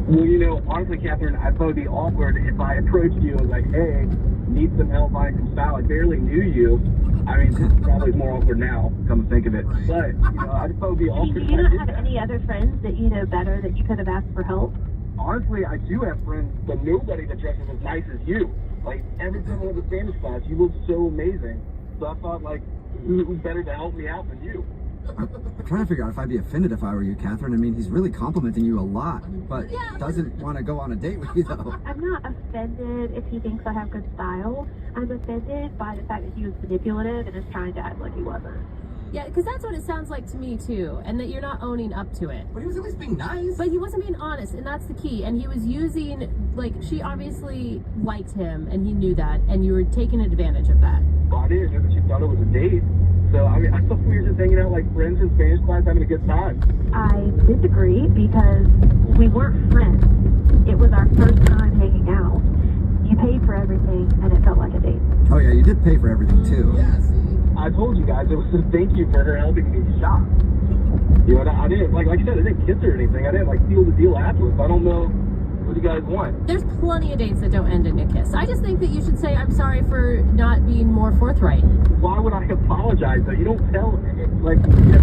Well, honestly, Catherine, I thought it'd be awkward if I approached you and was like, hey, need some help finding some style. I barely knew you. I mean, it's probably more awkward now, come to think of it. But, I just thought it'd be awkward. Do you not have any other friends that you know better that you could have asked for help? Honestly, I do have friends, but nobody that dresses as nice as you. Like, every time I went to Spanish class, you look so amazing. So I thought, like, who's better to help me out than you? I'm trying to figure out if I'd be offended if I were you, Catherine. I mean, he's really complimenting you a lot, but doesn't want to go on a date with you, though. I'm not offended if he thinks I have good style. I'm offended by the fact that he was manipulative and is trying to act like he wasn't. Yeah, because that's what it sounds like to me, too, and that you're not owning up to it. But he was at least being nice. But he wasn't being honest, and that's the key. And he was using, like, she obviously liked him, and he knew that, and you were taking advantage of that. Well, I didn't know that you thought it was a date. So, I mean, I thought we were just hanging out like friends in Spanish class having a good time. I disagree because we weren't friends. It was our first time hanging out. You paid for everything, and it felt like a date. Oh, yeah, you did pay for everything, too. Yeah, see? I told you guys it was a thank you for her helping me shop. I didn't, like I said, I didn't kiss her or anything. I didn't, seal the deal afterwards. I don't know what you guys want. There's plenty of dates that don't end in a kiss. I just think that you should say, I'm sorry for not being more forthright. Why would I apologize, though? You don't tell,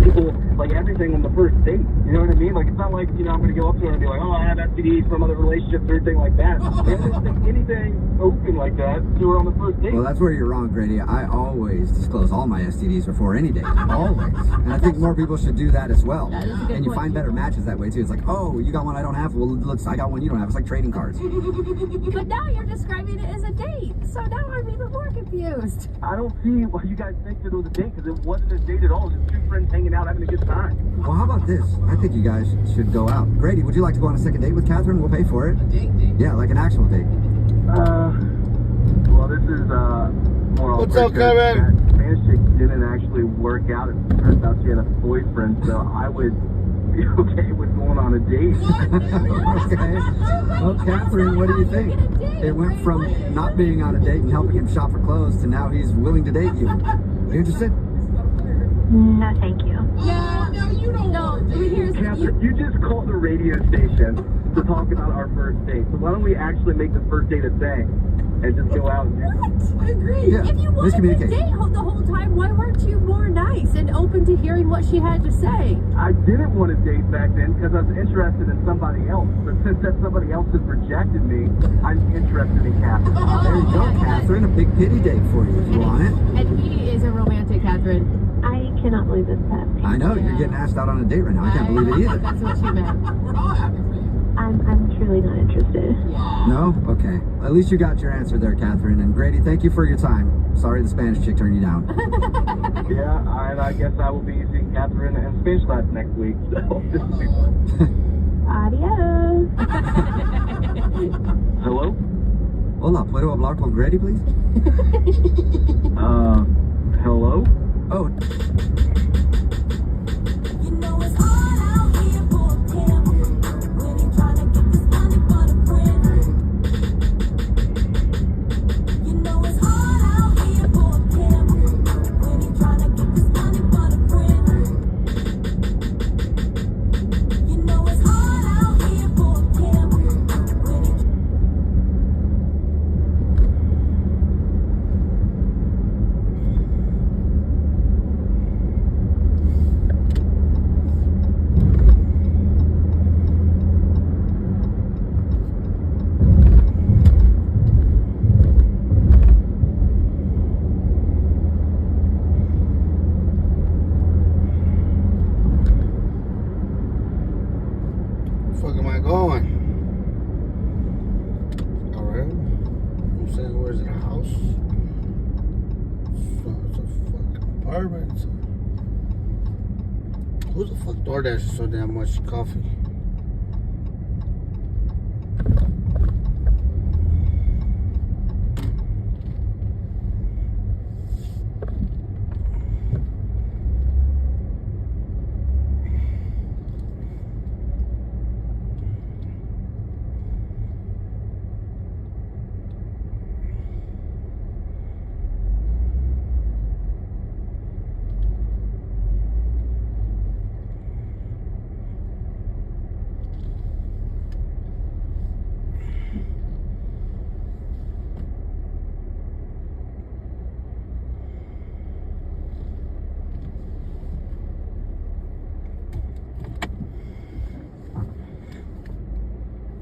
people, everything on the first date. You know what I mean? Like, it's not like, I'm going to go up to her and be like, oh, I have STDs from other relationships or anything like that. I didn't think anything open like that to her on the first date. Well, that's where you're wrong, Grady. I always disclose all my STDs before any date. Always. And I think more people should do that as well. And you find better matches that way, too. It's like, oh, you got one I don't have? Well, looks, I got one you don't have. It's like trading cards. But now you're describing it as a date. So now I'm even more confused. I don't see why you guys think that it was a date, because it wasn't a date at all. It was just two friends hanging out having a good time. Well, how about this? I think you guys should go out. Grady, would you like to go on a second date with Catherine? We'll pay for it. A date? Yeah, like an actual date. Well, this is, more What's up, Kevin? That Spanish chick didn't actually work out. It turns out she had a boyfriend, so I would be okay with going on a date. Okay. Well, Catherine, what do you think? It went from not being on a date and helping him shop for clothes to now he's willing to date you. Are you interested? No, thank you. Yeah. No, you don't want to date. Catherine, you just called the radio station to talk about our first date. So why don't we actually make the first date a thing and just go out and do What? I agree. Yeah. If you wanted to Miscommunication. date the whole time, why weren't you more nice and open to hearing what she had to say? I didn't want to date back then because I was interested in somebody else. But since that somebody else has rejected me, I'm interested in Catherine. There you go, Catherine. A big pity date for you if you want it. And he is a romantic, Catherine. I cannot believe this is happening. I know, you're getting asked out on a date right now. I can't believe it either. That's what she meant. We're all happy for you. I'm truly not interested. No? Okay. At least you got your answer there, Catherine. And Grady, thank you for your time. Sorry the Spanish chick turned you down. Yeah, and I guess I will be seeing Catherine in Spanish class next week. So this will be fun. Adios. Hello? Hola, ¿puedo hablar con Grady, please? Hello? Oh, fuck am I going? Alright. I'm saying, where's it? A house? So it's a fucking apartment. Who the fuck DoorDash so damn much coffee?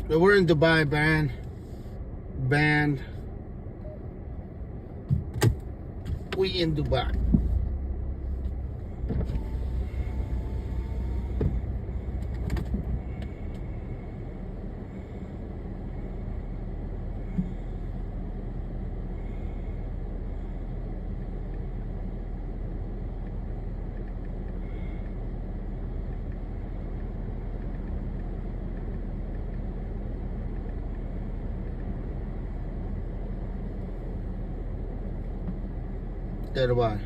But we're in Dubai, band. We in Dubai. Dubai.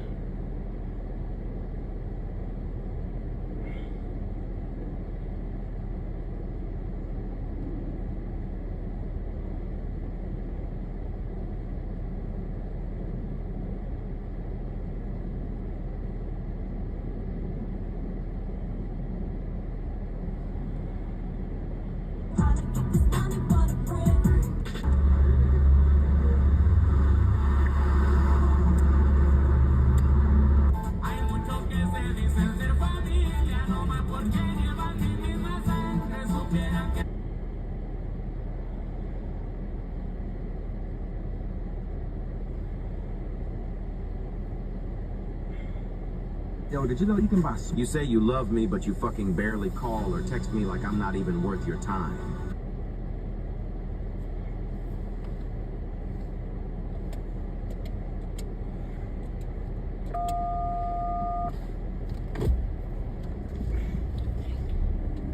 Yo, did you know you can buy... You say you love me, but you fucking barely call or text me like I'm not even worth your time.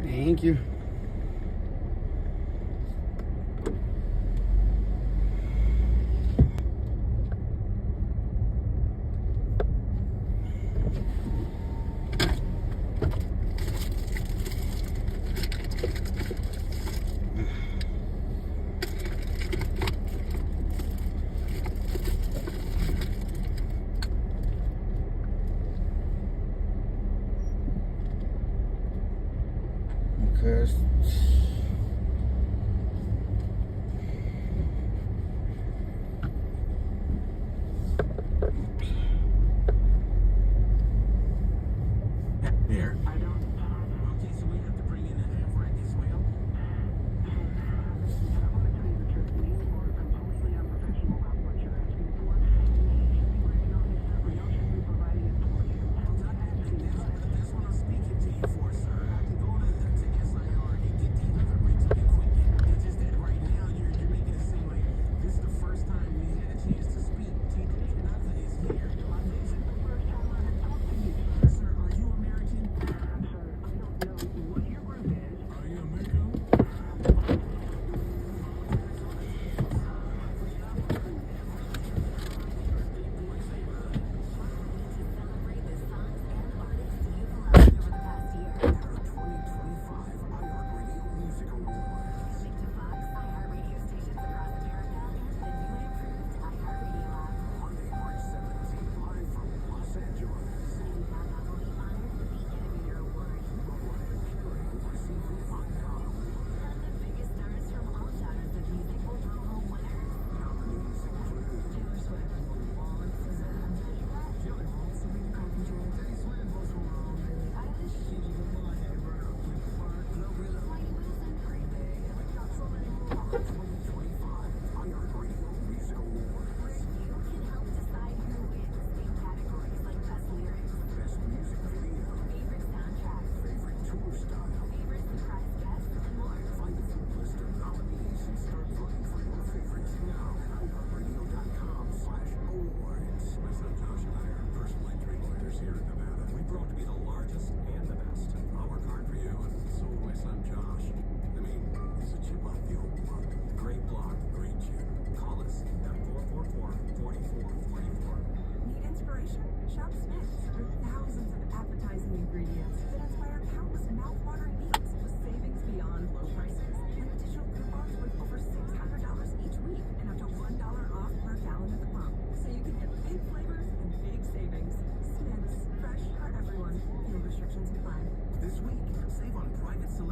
Thank you. Because There. I don't. Okay, so we have to bring in a half rack as well. I want to tell you the truth. You are completely unprofessional about what you're asking for. You should be working on this stuff, or y'all should be providing it for you. That's what I'm speaking to you for, sir. I can go to SIR and get the other rates of equipment. It's just that right now you're making it seem like this is the first time we had a chance to speak. T3 Plaza is here. This is the first time I have talked to you, sir. Sir, are you American? Sir,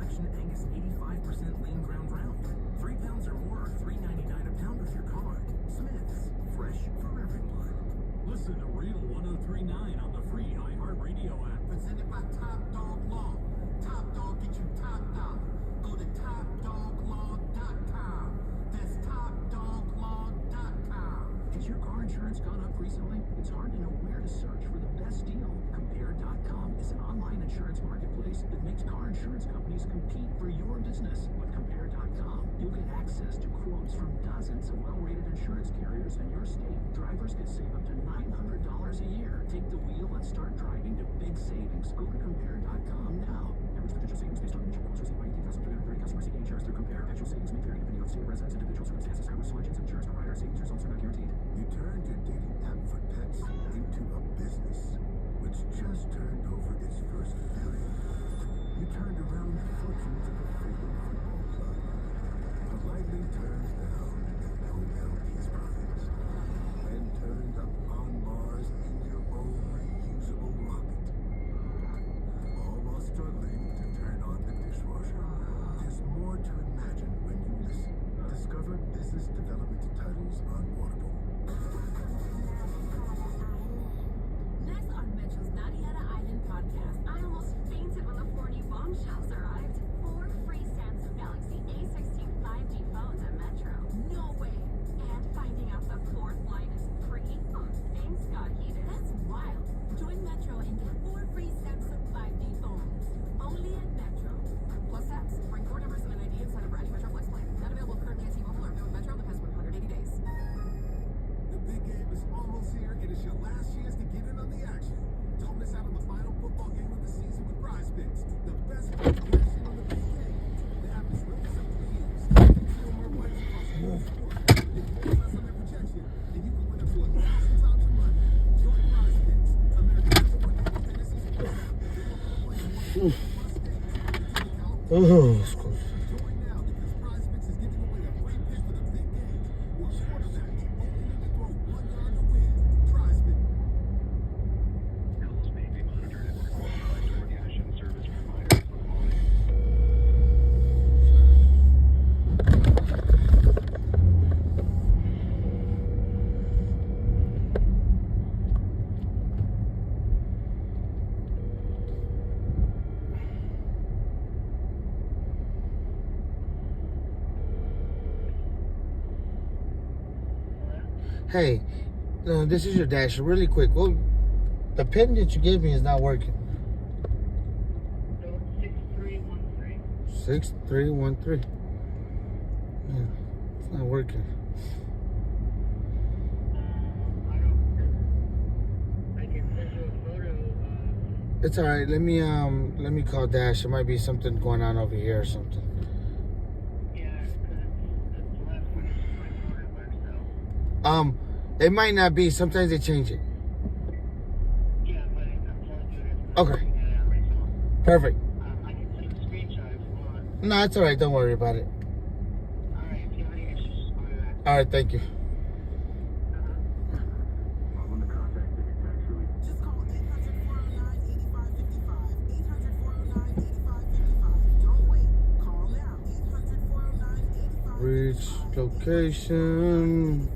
selection Angus 85% lean ground round. 3 pounds or more, or $3.99 a pound with your card. Smith's, fresh for everyone. Listen to Real 103.9 on the free iHeartRadio app. Presented by Top Dog Law. Top Dog get you top dollar. Go to topdoglaw.com. That's topdoglaw.com. Has your car insurance gone up recently? It's hard to know where to search for the best deal. Compare.com is an online insurance marketplace that makes car insurance companies compete for your business. With Compare.com, you'll get access to quotes from dozens of well-rated insurance carriers in your state. Drivers can save up to $900 a year. Take the wheel and start driving to big savings. Go to Compare.com now. Average potential savings based on initial quotes received by 18,330 customers seeking insurance through Compare. Actual savings may vary depending on state of residence, individual circumstances, hours, selections, and insurance provider. Savings results are not guaranteed. You turned your dating app for pets into a business, which just turned over its first billion. You turned around the fortunes of a failing football club, politely turned down Nobel Peace Prize, and turned up on Mars in your own reusable rocket. All while struggling to turn on the dishwasher. There's more to imagine when you listen. Discover business development titles on Audible. Next on Metro's Marietta Island podcast, I almost fainted when the 4 new bombshells arrived. 4 free Samsung Galaxy A16 5G phones at Metro. No way! And finding out the 4th line is free? Things got heated. That's wild. Join Metro and get 4 free Samsung 5G phones. Only at Metro. Plus tax. Bring 4 numbers and an ID and sign up for any Metro Flex plan. Not available currently at T-Mobile or with Metro in the past 180 days. The big game is almost here. It is your last chance to get in on the action. Don't miss out on the final football game of the season with Prize Picks. The best way to cash in on the big game. The app is really simple to use. No more bets across the whole sport. If you don't mess on their projection, then you can win up to 1,000 times your money. Join Prize Picks, America's #1 fantasy sports app. Oh, it's close. Join now because Prize Picks is giving away a free pick for the big game. Where quarterbacks only need to throw 1 yard to win. Prize Picks. Calls may be monitored and recorded by DoorDash and service providers. Hey, this is your dash. Really quick. Well, the pin that you gave me is not working. 6313. 6313. Yeah, it's not working. I can send you a photo. It's all right. Let me call Dash. There might be something going on over here or something. It might not be. Sometimes they change it. Yeah, but I'm telling you this. Okay. Perfect. I can send a screenshot if you want. No, it's all right. Don't worry about it. Alright, if you have any issues, just call me back. All right. Thank you. Just call 800-409-8555. 800-409-8555. Don't wait. Call now. 800-409-8555. Reach location.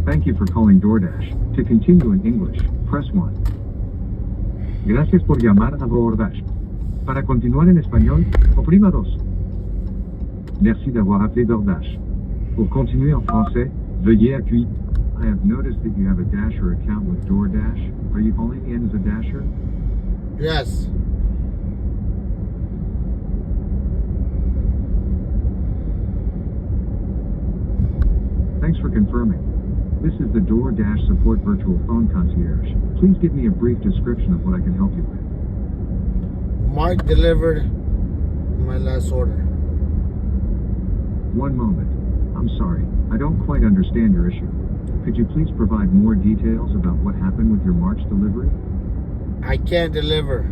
Thank you for calling DoorDash. To continue in English, press 1. Gracias por llamar a DoorDash. Para continuar en español, oprima 2. Merci d'avoir appelé DoorDash. Pour continuer en français, veuillez appuyer. I have noticed that you have a Dasher account with DoorDash. Are you calling in as a Dasher? Yes. Thanks for confirming. This is the DoorDash support virtual phone concierge. Please give me a brief description of what I can help you with. Mark delivered my last order. One moment. I'm sorry, I don't quite understand your issue. Could you please provide more details about what happened with your March delivery? I can't deliver.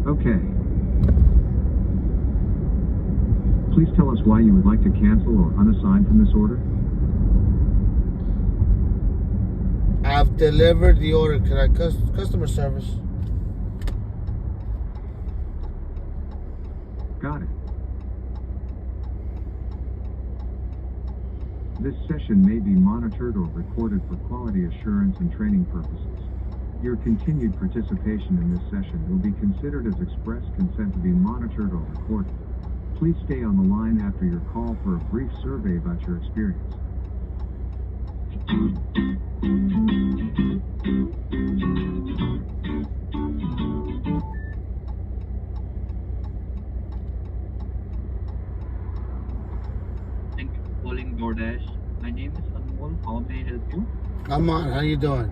Okay. Please tell us why you would like to cancel or unassign from this order. I've delivered the order. Can I customer service? Got it. This session may be monitored or recorded for quality assurance and training purposes. Your continued participation in this session will be considered as express consent to be monitored or recorded. Please stay on the line after your call for a brief survey about your experience. Thank you for calling DoorDash. My name is Anmol. How may I help you? Come on, how you doing?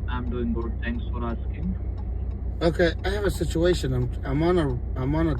I'm doing good. Thanks for asking. Okay, I have a situation. I'm on a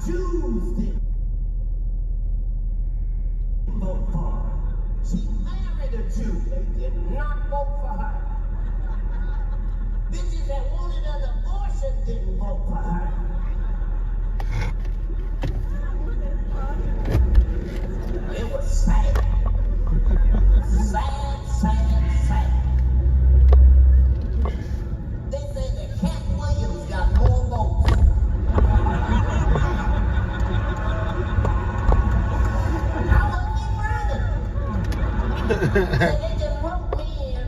Jews didn't vote for her. She married a Jew. They did not vote for her. Bitches that wanted an abortion didn't vote for her. It was sad. Sad, sad, sad. They say that Cat Williams got more votes. I wasn't even running. They just wrote me in.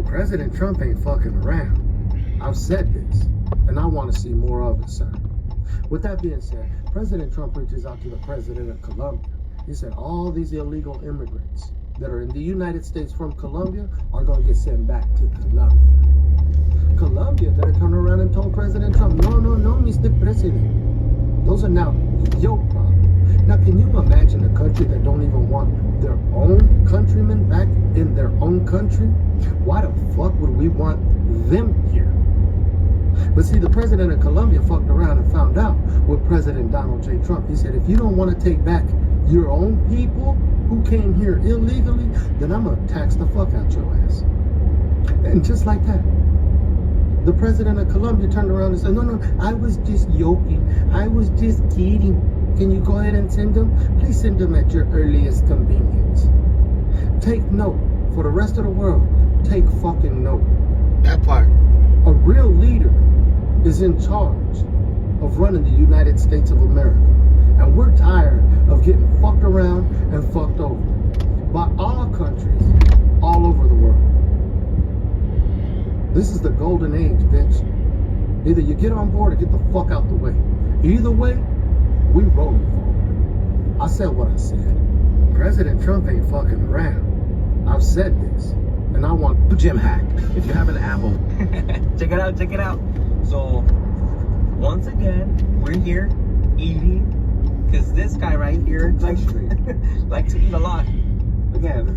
President Trump ain't fucking around. I've said this, and I want to see more of it, sir. With that being said, President Trump reaches out to the president of Colombia. He said all these illegal immigrants that are in the United States from Colombia are going to get sent back to Colombia. Colombia that turned around and told President Trump, no, Mr. President. Those are now your problem. Now, can you imagine a country that don't even want their own countrymen back in their own country? Why the fuck would we want them here? But see, the president of Colombia fucked around and found out with President Donald J. Trump. He said, if you don't want to take back your own people who came here illegally, then I'm going to tax the fuck out your ass. And just like that, the president of Colombia turned around and said, no, I was just joking. I was just kidding. Can you go ahead and send them? Please send them at your earliest convenience. Take note. For the rest of the world, take fucking note. That part. A real leader is in charge of running the United States of America. And we're tired of getting fucked around and fucked over by all countries all over the world. This is the golden age, bitch. Either you get on board or get the fuck out the way. Either way, we rolling forward. I said what I said. President Trump ain't fucking around. I've said this, and I want Gym hack. If you have an Apple, check it out. So, once again, we're here eating, because this guy right here likes to eat a lot. Again.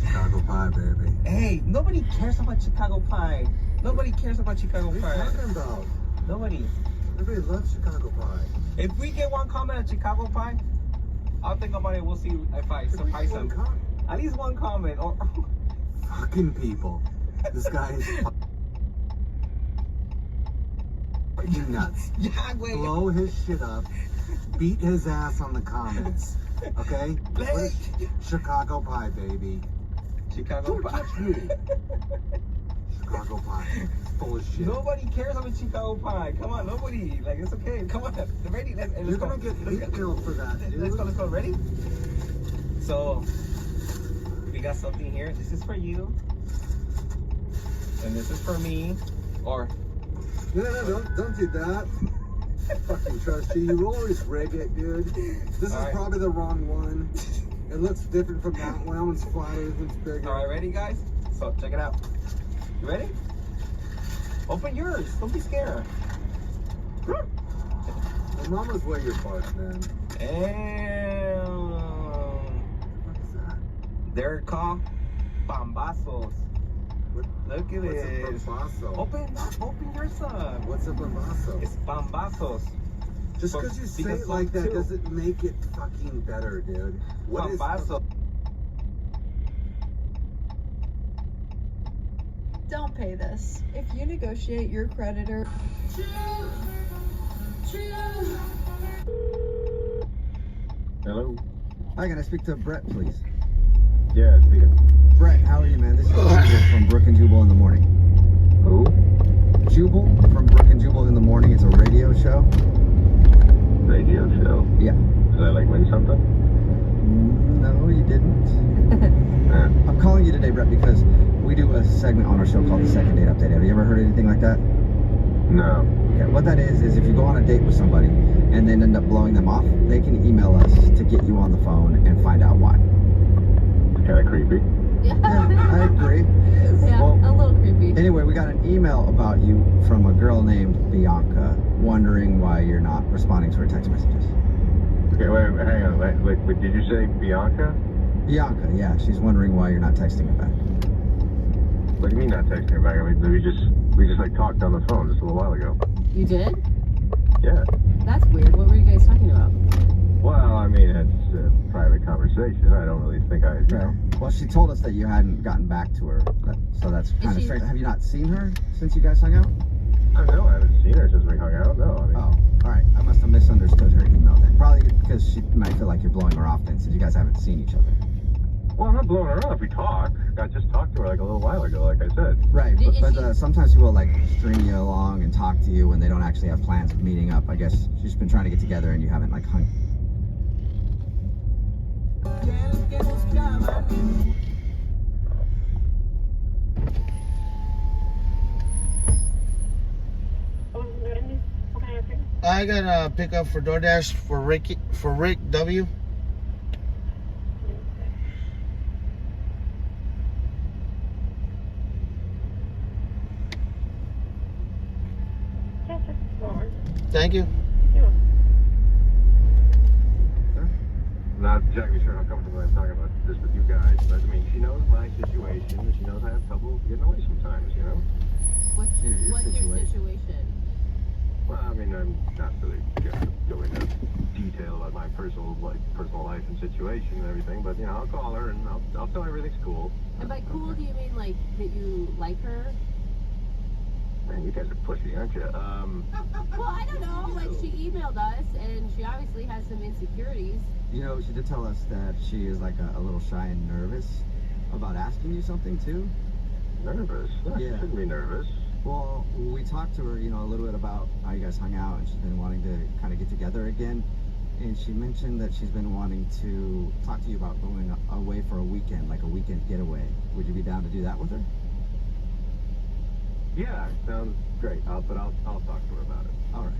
Chicago pie, baby. Hey, nobody cares about Chicago pie. Nobody cares about Chicago pie. What are you talking about? Nobody. Everybody loves Chicago pie. If we get one comment on Chicago pie, I'll think about it. We'll see if I surprise them. At least one comment. Or fucking people. This guy is fucking nuts. Yeah, wait. Blow his shit up. Beat his ass on the comments. Okay? Chicago pie, baby. Chicago Don't pie. touch me. Chicago pie. Full of shit. Nobody cares about Chicago pie. Come on, nobody. Like, it's okay. Come on. Ready? Let's You're go. gonna get hate mail for that, dude. Let's go. Ready? So, we got something here. This is for you. And this is for me. Or No, don't do that. I fucking trust you. You always rig it, dude. This is right. probably the wrong one. It looks different from that one. That one's flatter, this one's bigger. all right, ready, guys? So check it out. You ready? Open yours. Don't be scared. My mama's way your parts, man. And What is that? they're called bombazos. Look at What's a this. bombazo? Open your son. What's a bombazo? It's bombazos. Just But- because you say because it like some that too. doesn't make it fucking better, dude. What is Bombazo. Don't pay this. If you negotiate your creditor. Hello? Hi, can I speak to Brett, please? Yeah, speaking. Brett, how are you, man? This is Jubal from Brook and Jubal in the Morning. Who? Jubal from Brook and Jubal in the Morning. It's a radio show. Radio show? Yeah. Did I like win something? No, you didn't. I'm calling you today, Brett, because we do a segment on our show called the Second Date Update. Have you ever heard anything like that? No. Okay, what that is if you go on a date with somebody and then end up blowing them off, they can email us to get you on the phone and find out why. Kind of creepy. Yeah, I agree. yeah, Well, a little creepy. Anyway, we got an email about you from a girl named Bianca, wondering why you're not responding to her text messages. Okay, wait, hang on. Wait, did you say Bianca? Bianca, yeah, she's wondering why you're not texting her back. What do you mean not texting her back? I mean, we just like talked on the phone just a little while ago. You did? Yeah. That's weird. What were you guys talking about? Well, I mean, it's a private conversation. I don't really think you know. Well, she told us that you hadn't gotten back to her, so that's kind of strange. Have you not seen her since you guys hung out? I know, I haven't seen her since we hung out. No, I mean. Oh, all right. I must have misunderstood her email then. Probably because she might feel like you're blowing her off then, since you guys haven't seen each other. Well, I'm not blowing her off. We talk. I just talked to her like a little while ago, like I said. Right, but sometimes people like string you along and talk to you when they don't actually have plans of meeting up. I guess she's been trying to get together and you haven't like hung. I got a pickup for DoorDash for Rick W. Thank you. Not exactly sure how comfortable I'm talking about this with you guys, but I mean, she knows my situation, and she knows I have trouble getting away sometimes, you know? What's your situation? Well, I mean, I'm not really gonna go into detail about my personal life and situation and everything, but you know, I'll call her and I'll tell her everything's cool. And by cool, do you mean like that you like her? Man, you guys are pushy, aren't you? Well, I don't know. Like she emailed us, and she obviously has some insecurities. You know, she did tell us that she is like a little shy and nervous about asking you something too. Nervous? No, Yeah. She shouldn't be nervous. Well, we talked to her, you know, a little bit about how you guys hung out, and she's been wanting to kind of get together again. And she mentioned that she's been wanting to talk to you about going away for a weekend, like a weekend getaway. Would you be down to do that with her? Yeah, sounds great. I'll talk to her about it. All right.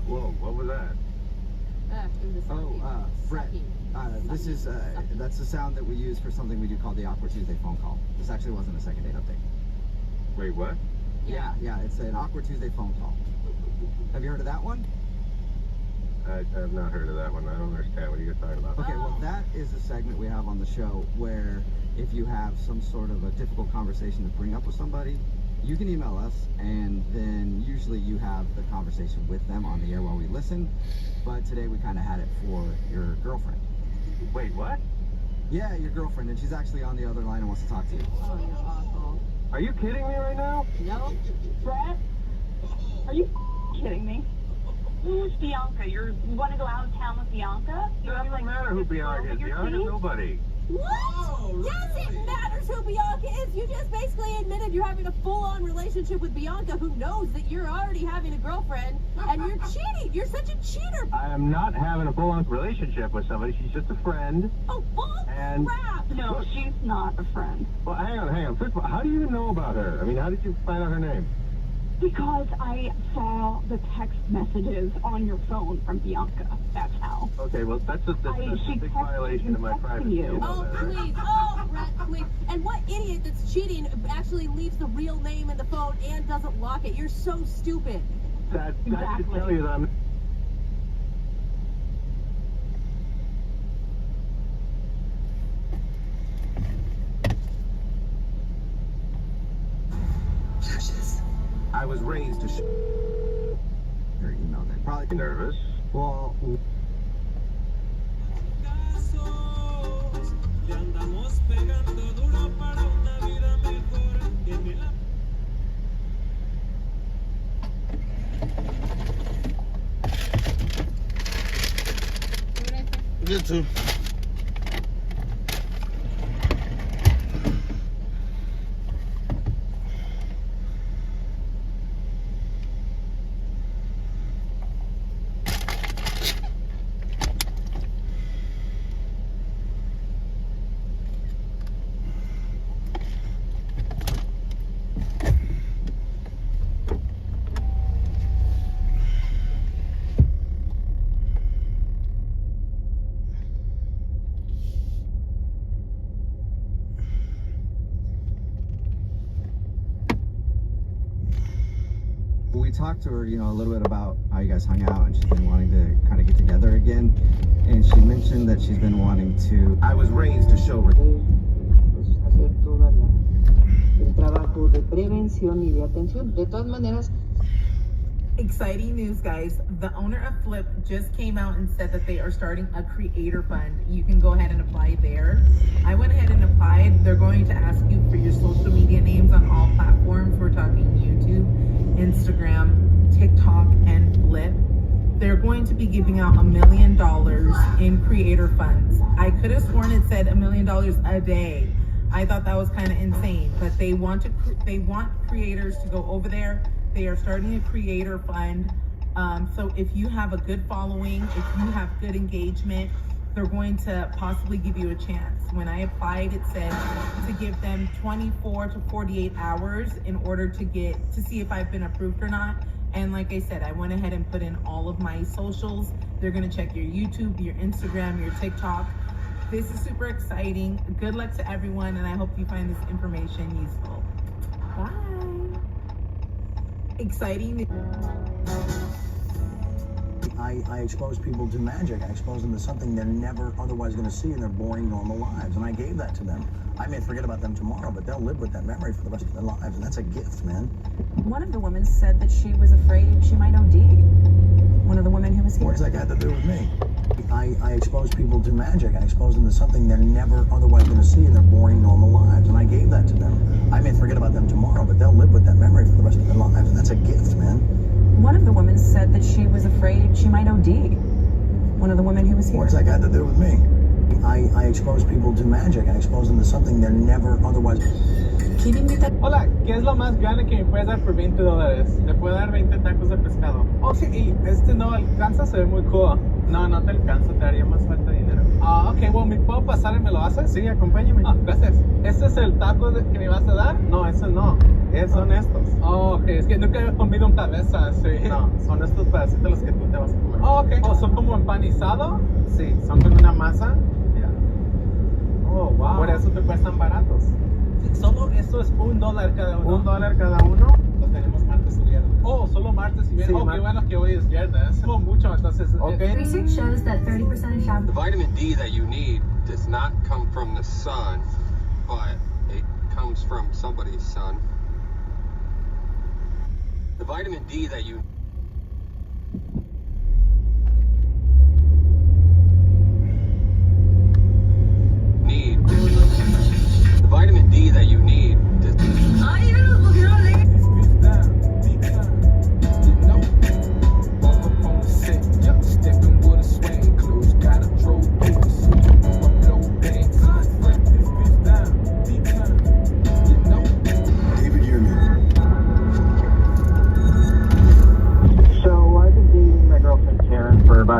Whoa, what was that? Brett, this is, that's the sound that we use for something we do called the Awkward Tuesday phone call. This actually wasn't a second date update. Wait, what? Yeah, it's an Awkward Tuesday phone call. Have you heard of that one? I have not heard of that one. I don't understand. What are you guys talking about? Okay, well, that is a segment we have on the show where if you have some sort of a difficult conversation to bring up with somebody, you can email us, and then usually you have the conversation with them on the air while we listen. But today we kind of had it for your girlfriend. Wait, what? Yeah, your girlfriend, and she's actually on the other line and wants to talk to you. Oh, you're awful. Are you kidding me right now? No. Brett, are you kidding me? Who's Bianca? You want to go out of town with Bianca? It doesn't matter who Bianca is. Bianca's nobody. What? Oh, Yes, really? it matters who Bianca is. You just basically admitted you're having a full-on relationship with Bianca, who knows that you're already having a girlfriend, and you're cheating. You're such a cheater. I am not having a full-on relationship with somebody. She's just a friend. Oh, bull And crap. No, she's not a friend. well, hang on. First of all, how do you know about her? I mean, how did you find out her name? Because I saw the text messages on your phone from Bianca. That's how. Okay, well, that's a she big texted violation of my texting privacy. you. You know Oh, that, right? please. Oh, Brett, please. And what idiot that's cheating actually leaves the real name in the phone and doesn't lock it? You're so stupid. That should Exactly. tell you that I'm... I was raised to their email. They probably nervous. Well, Good too. we talked to her, you know, a little bit about how you guys hung out, and she's been wanting to kind of get together again. And she mentioned that she's been wanting to. I was raised to show. Hacer todo el trabajo de prevención y de atención. De todas maneras. Exciting news, guys. The owner of Flip just came out and said that they are starting a creator fund. You can go ahead and apply there. I went ahead and applied. They're going to ask you for your social media names on all platforms. We're talking YouTube, Instagram, TikTok, and Flip. They're going to be giving out $1 million in creator funds. I could have sworn it said $1 million a day. I thought that was kind of insane, but they want creators to go over there. They are starting a creator fund. So if you have a good following, if you have good engagement, they're going to possibly give you a chance. When I applied, it said to give them 24 to 48 hours in order to see if I've been approved or not. And like I said, I went ahead and put in all of my socials. They're gonna check your YouTube, your Instagram, your TikTok. This is super exciting. Good luck to everyone, and I hope you find this information useful. Bye. Exciting. I expose people to magic. I expose them to something they're never otherwise going to see in their boring, normal lives. And I gave that to them. I may forget about them tomorrow, but they'll live with that memory for the rest of their lives. And that's a gift, man. One of the women said that she was afraid she might OD. One of the women who was here. What's that got to do with me? I expose people to magic. I expose them to something they're never otherwise going to see in their boring, normal lives. And I gave that to them. I may forget about them tomorrow, but they'll live with that memory for the rest of their lives. And that's a gift, man. One of the women said that she was afraid she might OD. One of the women who was here. What's that got to do with me? I expose people to magic. I expose them to something they're never otherwise. Hola, ¿qué es lo más grande que me puedes dar por $20? Te puedo dar 20 tacos de pescado. Oh, sí, y este no alcanza, se ve muy cool. No, no te alcanza, te haría más falta dinero. Ah, ok, bueno, ¿me puedo pasar y me lo haces? Sí, acompáñame. Ah, gracias. ¿Este es el taco que me vas a dar? No, ese no. Son estos. Oh, ok, es que nunca he comido un cabeza, sí. No, son estos pedacitos los que tú te vas a comer. Oh, ok. Oh, ¿son como empanizado? Sí, son con una masa. Yeah. Oh, wow. Por eso te cuestan baratos. Solo eso es $1 cada uno. $1 cada uno. Lo tenemos martes y viernes. Oh, solo martes y viernes. Sí, qué bueno que hoy es viernes. No mucho, entonces. Okay. Research shows that 30% of shoppers. The vitamin D that you need does not come from the sun, but it comes from somebody's son. The vitamin D that you need. The vitamin D that you need.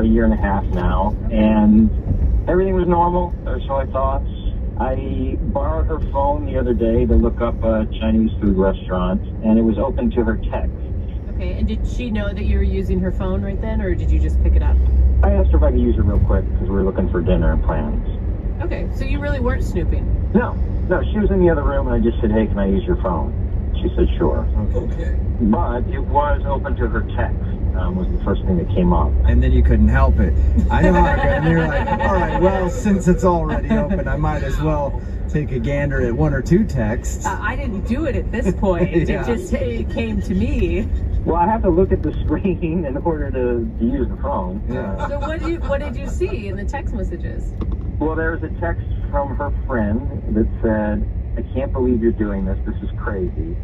year and a half now, and everything was normal, or so I thought. I borrowed her phone the other day to look up a Chinese food restaurant, and it was open to her text. Okay, and did she know that you were using her phone right then, or did you just pick it up? I asked her if I could use it real quick because we were looking for dinner and plans. Okay, so you really weren't snooping? No, she was in the other room, and I just said, hey, can I use your phone? She said, sure. Okay. But it was open to her text, was the first thing that came up. And then you couldn't help it. I know how it goes. And you're like, all right, well, since it's already open, I might as well take a gander at one or two texts. I didn't do it at this point. Yeah. It came to me. Well, I have to look at the screen in order to use the phone. Yeah. So what did you see in the text messages? Well, there was a text from her friend that said, I can't believe you're doing this. This is crazy.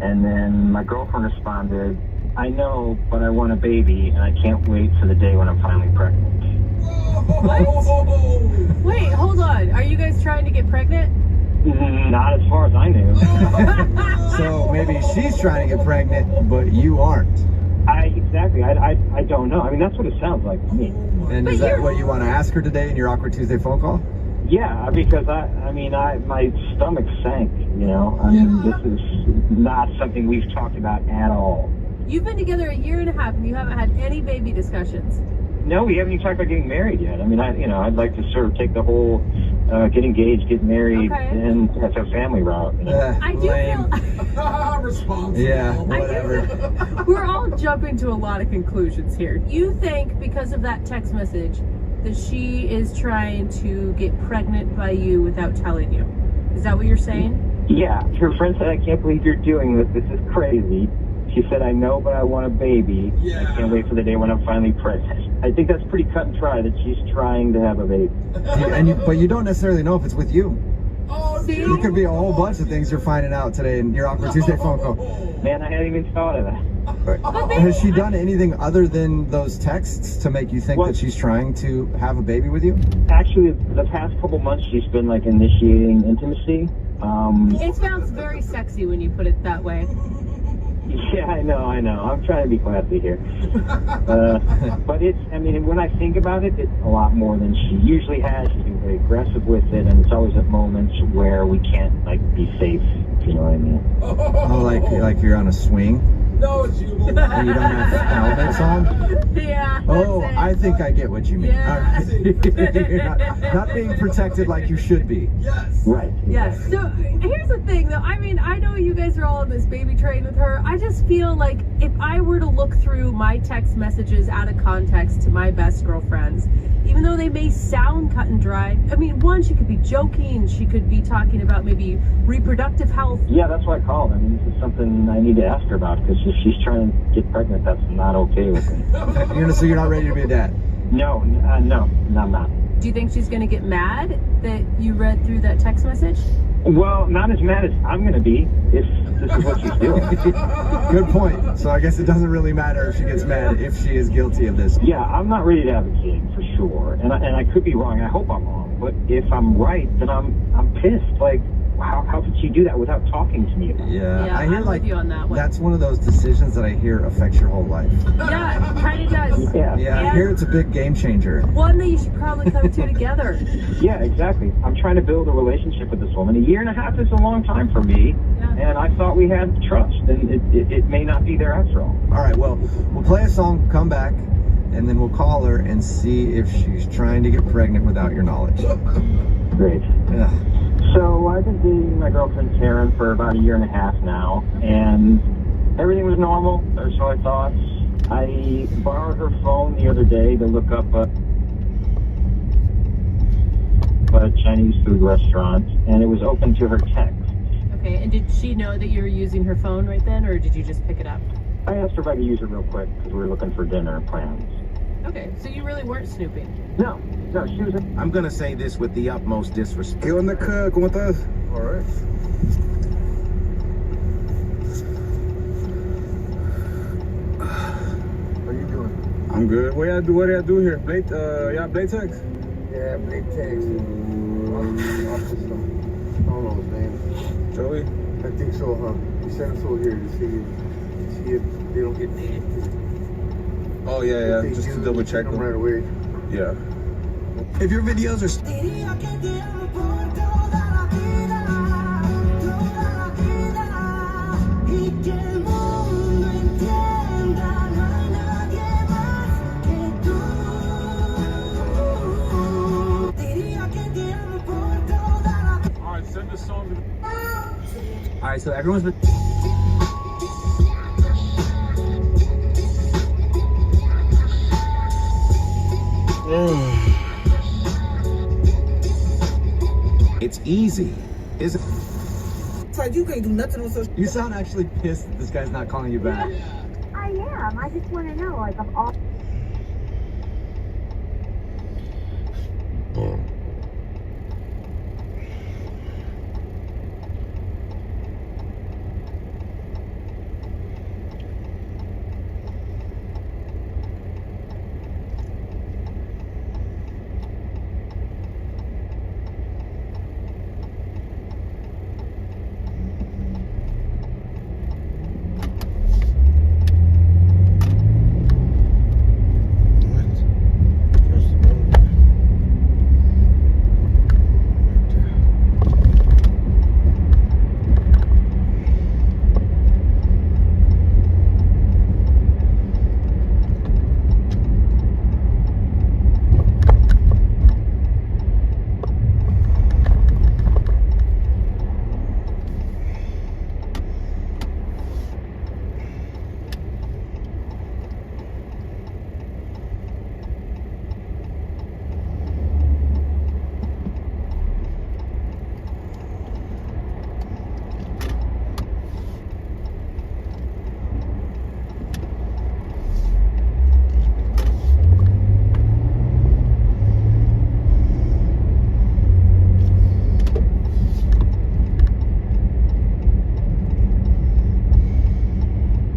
And then my girlfriend responded, I know, but I want a baby, and I can't wait for the day when I'm finally pregnant. What? Wait, hold on. Are you guys trying to get pregnant? Not as far as I knew. So maybe she's trying to get pregnant, but you aren't. Exactly. I don't know. I mean, that's what it sounds like to me. And is that what you want to ask her today in your Awkward Tuesday phone call? Yeah, because my stomach sank, you know. I mean, this is not something we've talked about at all. You've been together a year and a half and you haven't had any baby discussions. No, we haven't even talked about getting married yet. I mean, I'd like to sort of take the whole get engaged, get married, and that's a family route. You know? I do feel responsible. Yeah, whatever. We're all jumping to a lot of conclusions here. You think because of that text message that she is trying to get pregnant by you without telling you? Is that what you're saying? Yeah. Her friend said, I can't believe you're doing this. This is crazy. She said, I know, but I want a baby. Yeah. I can't wait for the day when I'm finally pregnant. I think that's pretty cut and dry that she's trying to have a baby. But you don't necessarily know if it's with you. See? It could be a whole bunch of things you're finding out today in your Awkward Tuesday phone call. Man, I hadn't even thought of that. Has she done anything other than those texts to make you think that she's trying to have a baby with you? Actually, the past couple months, she's been like initiating intimacy. It sounds very sexy when you put it that way. Yeah, I know. I'm trying to be classy here. But when I think about it, it's a lot more than she usually has. She's been very aggressive with it, and it's always at moments where we can't, be safe, if you know what I mean. Oh, like you're on a swing? No, you don't have helmets on? Yeah. Oh, I think I get what you mean. Yeah. You're not being protected like you should be. Yes. Right. Yes. So here's the thing, though. I mean, I know you guys are all on this baby train with her. I just feel like if I were to look through my text messages out of context to my best girlfriends, even though they may sound cut and dry, I mean, one, she could be joking. She could be talking about maybe reproductive health. Yeah, that's why I called. I mean, this is something I need to ask her about, because if she's trying to get pregnant, that's not okay with me. So you're not ready to be a dad? No, I'm not. Do you think she's going to get mad that you read through that text message? Well, not as mad as I'm going to be if this is what she's doing. Good point. So I guess it doesn't really matter if she gets mad if she is guilty of this. Yeah, I'm not ready to have a kid for sure, and I could be wrong. I hope I'm wrong, but if I'm right, then I'm pissed. Like, how could she do that without talking to me about it? Yeah, I hear I'm with you on that one. That's one of those decisions that I hear affects your whole life. Yeah, it kind of does. Yeah, I hear it's a big game changer. One that you should probably come to together. Yeah, exactly. I'm trying to build a relationship with this woman. A year and a half is a long time for me, and I thought we had trust, and it may not be there after all. All right, well, we'll play a song, come back, and then we'll call her and see if she's trying to get pregnant without your knowledge. Great. Yeah. So I've been dating my girlfriend Karen for about a year and a half now, and everything was normal, or so I thought. I borrowed her phone the other day to look up a Chinese food restaurant, and it was open to her text. Okay, and did she know that you were using her phone right then, or did you just pick it up? I asked her if I could use it real quick because we were looking for dinner and plans. Okay, so you really weren't snooping? No, she was. I'm gonna say this with the utmost disrespect. ¿Qué onda, ¿Cómo estás? All right. How you doing? I'm good. What did I do here? Play text? Yeah, play text. Office I don't know his name. Joey? I think so, huh? He sent us over here to see if they don't get mad. Oh yeah, yeah. Just to double check them right away. Yeah. If your videos are All right, send the song. all right, so everyone's been. It's easy, isn't it? It's like you can't do nothing on social. You sound actually pissed that this guy's not calling you back. I am. I just want to know, like, of all.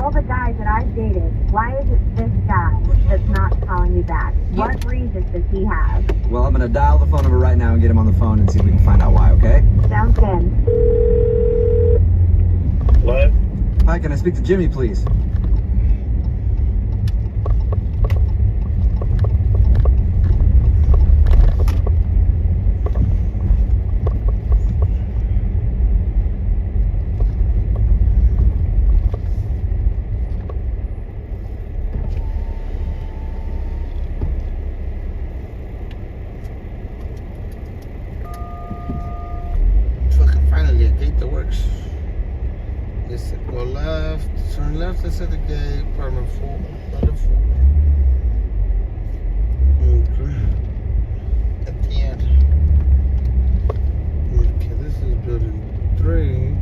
All the guys that I've dated, why is it this guy that's not calling me back? What reasons does he have? Well, I'm gonna dial the phone number right now and get him on the phone and see if we can find out why, okay? Sounds good. What? Hi, can I speak to Jimmy, please? Fucking finally, a gate that works. They said go left, turn left. They said the gate, apartment 4, apartment 4. Okay. At the end. Okay, this is building 3.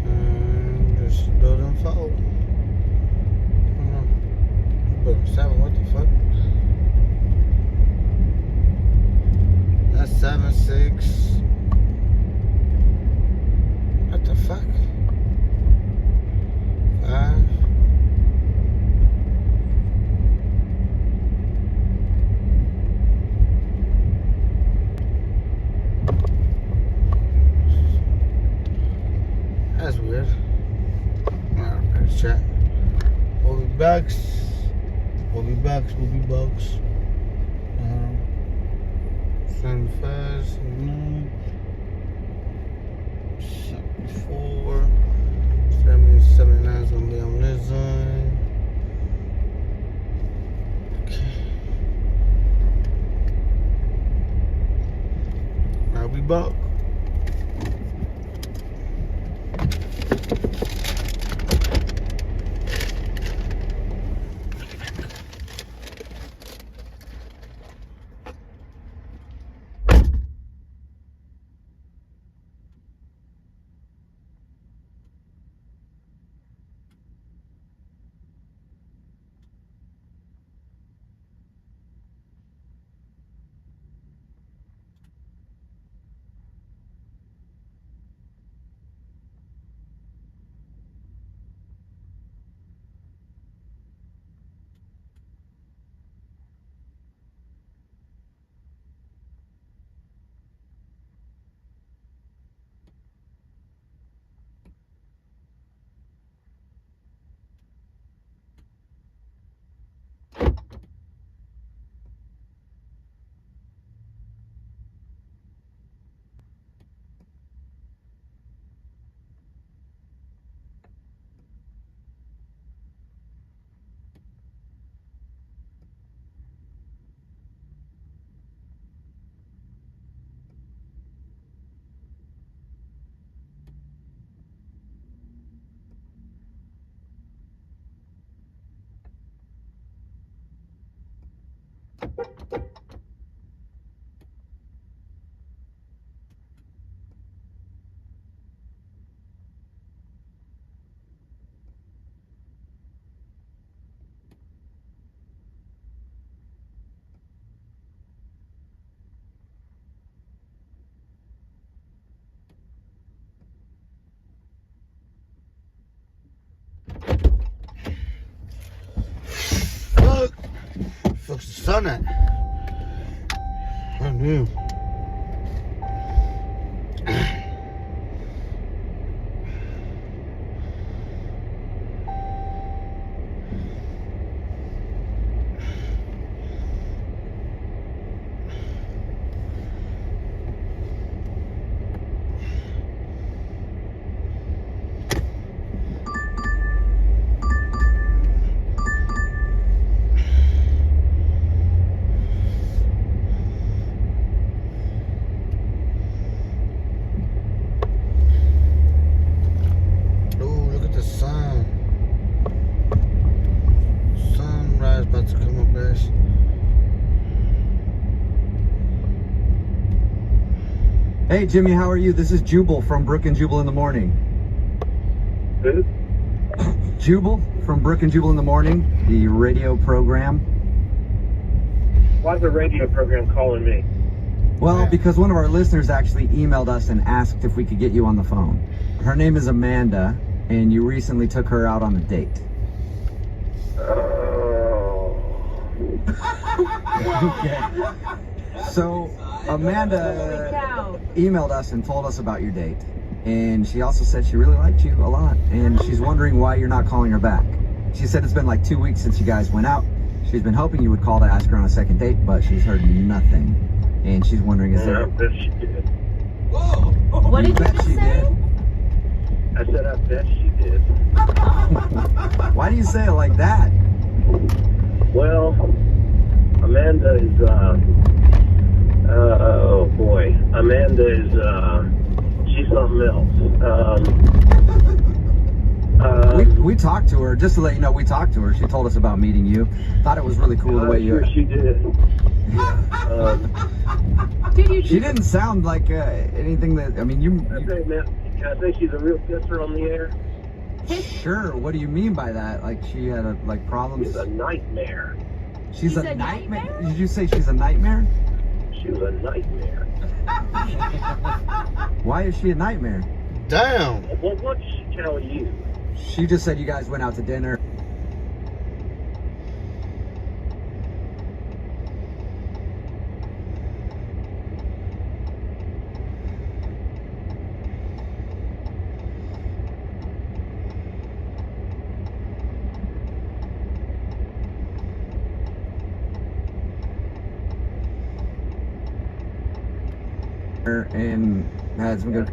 And this is building 4. Building 7, what the fuck? That's 7, 6. What the fuck? 5. That's weird. Alright, let's chat. We'll be back. We'll be back. We'll be bucks. Send fast. 74. 79 is gonna be on this side. Okay. I'll be back. Fuck. Fuck's the sun at? I knew. Hey Jimmy, how are you? This is Jubal from Brook and Jubal in the Morning. Who? Jubal from Brook and Jubal in the Morning, the radio program. Why's the radio program calling me? Well, because one of our listeners actually emailed us and asked if we could get you on the phone. Her name is Amanda, and you recently took her out on a date. Okay. So Amanda emailed us and told us about your date, and she also said she really liked you a lot, and she's wondering why you're not calling her back. She said it's been like 2 weeks since you guys went out. She's been hoping you would call to ask her on a second date, but she's heard nothing, and she's wondering is there... I bet she did. Whoa! What did you just say? I said I bet she did. Why do you say it like that? Well, Amanda is, oh boy. Amanda is, she's something else. We talked to her, just to let you know, we talked to her. She told us about meeting you. Thought it was really cool the way you... Sure she did. She didn't sound like anything that, I mean, Can I say she's a real kisser on the air? Sure, what do you mean by that? Like she had problems? She's a nightmare. She's a nightmare? Did you say she's a nightmare? She was a nightmare. Why is she a nightmare? Damn. Well, what did she tell you? She just said you guys went out to dinner. And had some good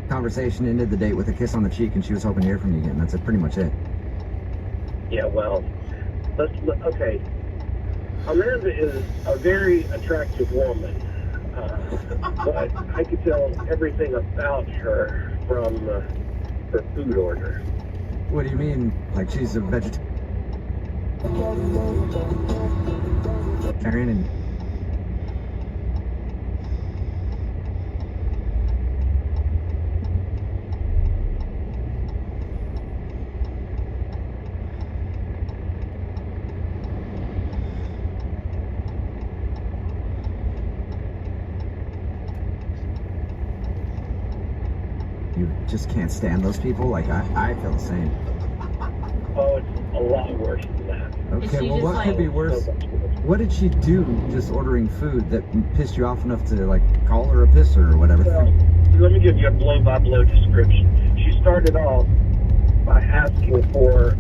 conversation, ended the date with a kiss on the cheek, and she was hoping to hear from you again. That's pretty much it. Yeah, well, okay. Amanda is a very attractive woman, but I could tell everything about her from her food order. What do you mean? Like she's a vegetarian? And you just can't stand those people? Like I feel the same. Oh, it's a lot worse than that. Okay, well, what could be worse? What did she do just ordering food that pissed you off enough to, like, call her a pisser or whatever? Well, let me give you a blow-by-blow description. She started off by asking for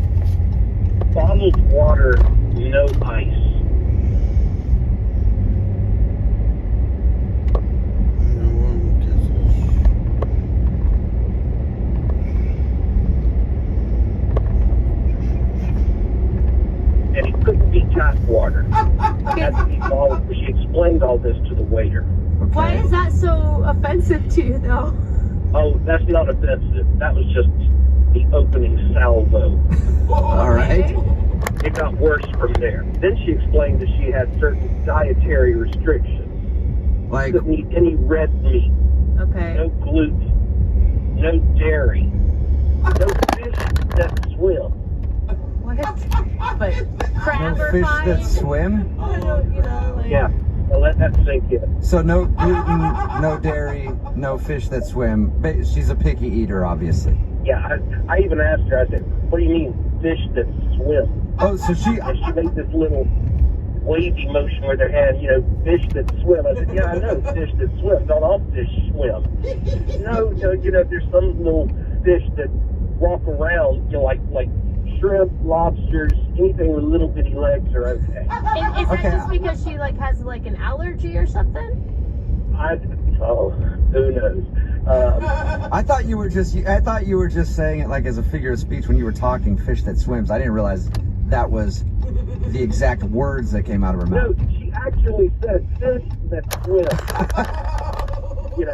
bottled water, no ice. And it couldn't be tap water. It had to be bottled. She explained all this to the waiter. Okay. Why is that so offensive to you, though? Oh, that's not offensive. That was just the opening salvo. All right. It got worse from there. Then she explained that she had certain dietary restrictions. Like, couldn't eat any red meat. Okay. No gluten. No dairy. No fish that swim. What? But crab no are fish fine. that swim? Yeah, I'll let that sink in. So no gluten, no dairy, no fish that swim. She's a picky eater, obviously. Yeah, I even asked her, I said, what do you mean fish that swim? Oh, so she... And she made this little wavy motion with her hand, fish that swim. I said, yeah, I know fish that swim. Not all fish swim. No, there's some little fish that walk around, like shrimp, lobsters, anything with little bitty legs are okay. Is that just because she has an allergy or something? Who knows? I thought you were just saying it as a figure of speech when you were talking fish that swims. I didn't realize that was the exact words that came out of her mouth. No, she actually said fish that swim. I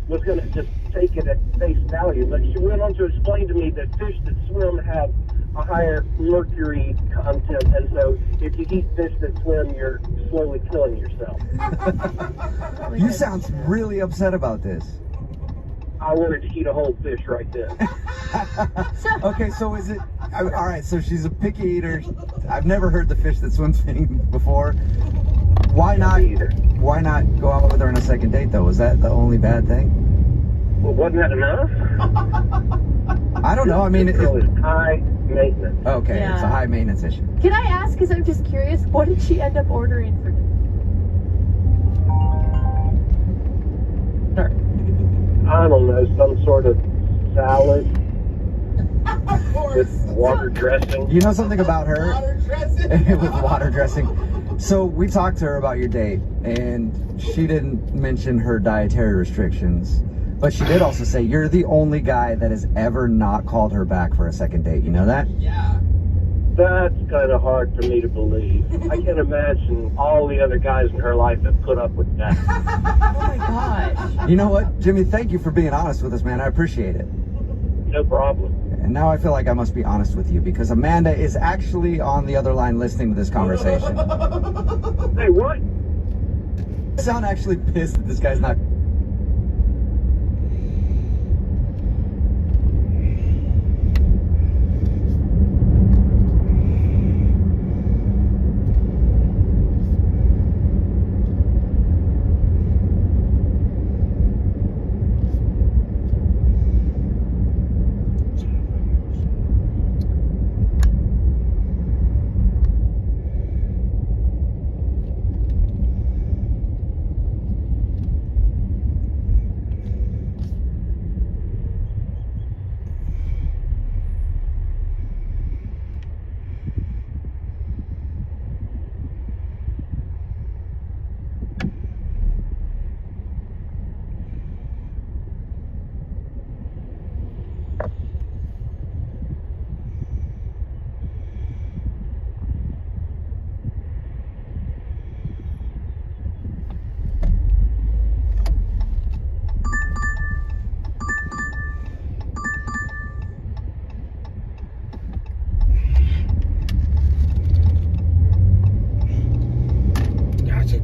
was going to just take it at face value, but she went on to explain to me that fish that swim have a higher mercury content, and so if you eat fish that swim, you're slowly killing yourself. You sound really upset about this. I wanted to eat a whole fish right then. Okay, so is it... All right, so she's a picky eater. I've never heard the fish that swims thing before. Why not go out with her on a second date, though? Was that the only bad thing? Well, wasn't that enough? I don't know. I mean, this girl is high maintenance. Okay, Yeah. It's a high maintenance issue. Can I ask, because I'm just curious, what did she end up ordering for dinner? I don't know, some sort of salad with water dressing. You know something about her? With water dressing. So we talked to her about your date, and she didn't mention her dietary restrictions, but she did also say you're the only guy that has ever not called her back for a second date. You know that? Yeah. That's kind of hard for me to believe. I can't imagine all the other guys in her life that put up with that. Oh my gosh. You know what, Jimmy? Thank you for being honest with us, man. I appreciate it. No problem. And now I feel like I must be honest with you because Amanda is actually on the other line listening to this conversation. Hey, what? I sound actually pissed that this guy's not...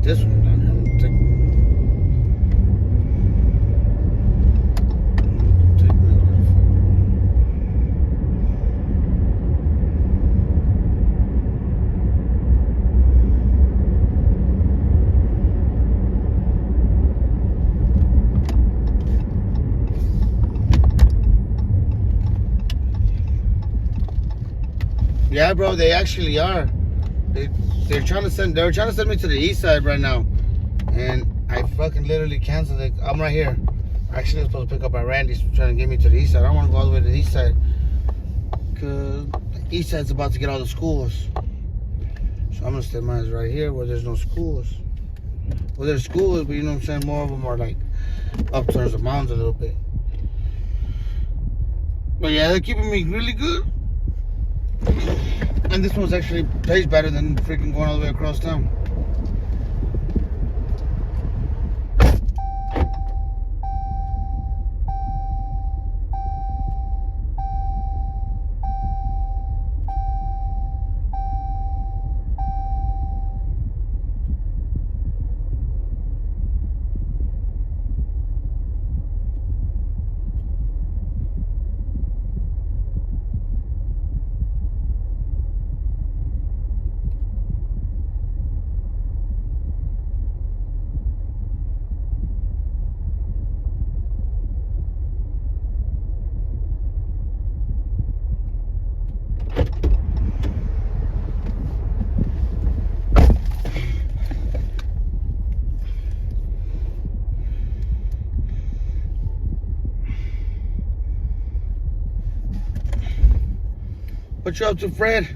This one down here. Yeah, bro, they actually are. They're trying to send me to the east side right now, and I fucking literally canceled it. I'm right here. Actually, I was supposed to pick up my Randy's trying to get me to the east side. I don't want to go all the way to the east side because the east side's about to get all the schools. So I'm gonna stay mine right here where there's no schools. Well, there's schools, but you know what I'm saying. More of them are up towards the mountains a little bit. But yeah, they're keeping me really good. And this one's actually tastes better than freaking going all the way across town. What you up to, Fred?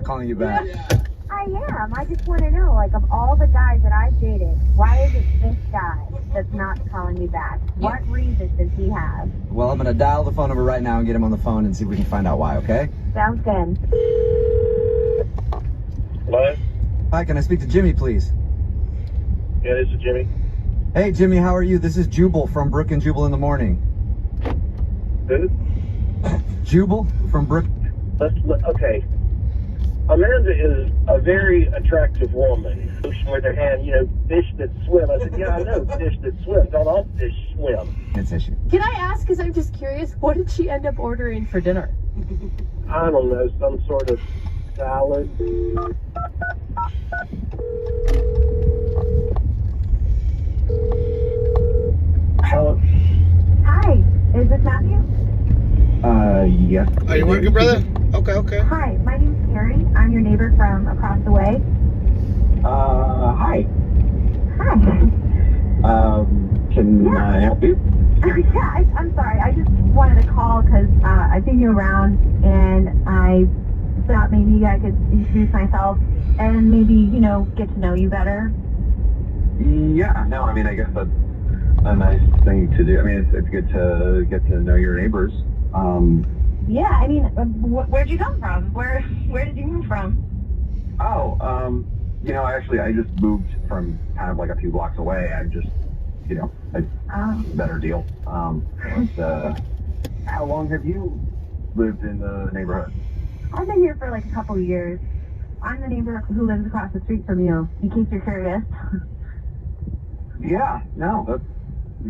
Calling you back. I am. I just want to know, like, of all the guys that I've dated, why is it this guy that's not calling me back? What reason does he have? Well, I'm gonna dial the phone number right now and get him on the phone and see if we can find out why, okay? Sounds good. Hello? Hi, can I speak to Jimmy, please? Yeah, this is Jimmy. Hey, Jimmy, how are you? This is Jubal from Brook and Jubal in the Morning. Who? Jubal from Brook. Okay. Amanda is a very attractive woman. With her hand, you know, fish that swim. I said, yeah, I know fish that swim. Not all fish swim. It's issue. Can I ask, because I'm just curious, what did she end up ordering for dinner? I don't know, some sort of salad. Hello. Hi, is this Matthew? Yes. Are you working, brother? Okay. Hi, my name's Carrie. I'm your neighbor from across the way. Hi. Hi. Can I help you? Yeah, I'm sorry. I just wanted to call because I've seen you around, and I thought maybe I could introduce myself and maybe, you know, get to know you better. Yeah, no, I mean, I guess that's a nice thing to do. I mean, it's good to get to know your neighbors. Yeah, I mean, where'd you come from? Where did you move from? You know, actually, I just moved from kind of like a few blocks away. I'm just, you know, a better deal. How long have you lived in the neighborhood? I've been here for like a couple of years. I'm the neighbor who lives across the street from you, in case you're curious. Yeah, no, that's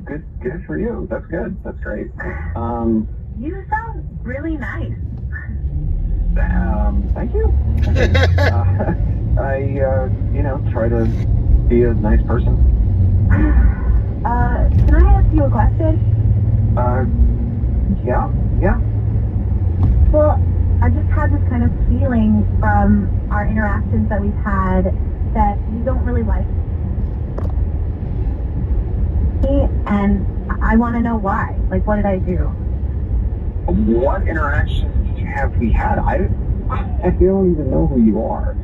good for you. That's good. That's great. You sound really nice. Thank you. I, you know, try to be a nice person. Can I ask you a question? Yeah. Well, I just had this kind of feeling from our interactions that we've had that you don't really like me, and I want to know why. Like, what did I do? What interactions have we had? I don't even know who you are.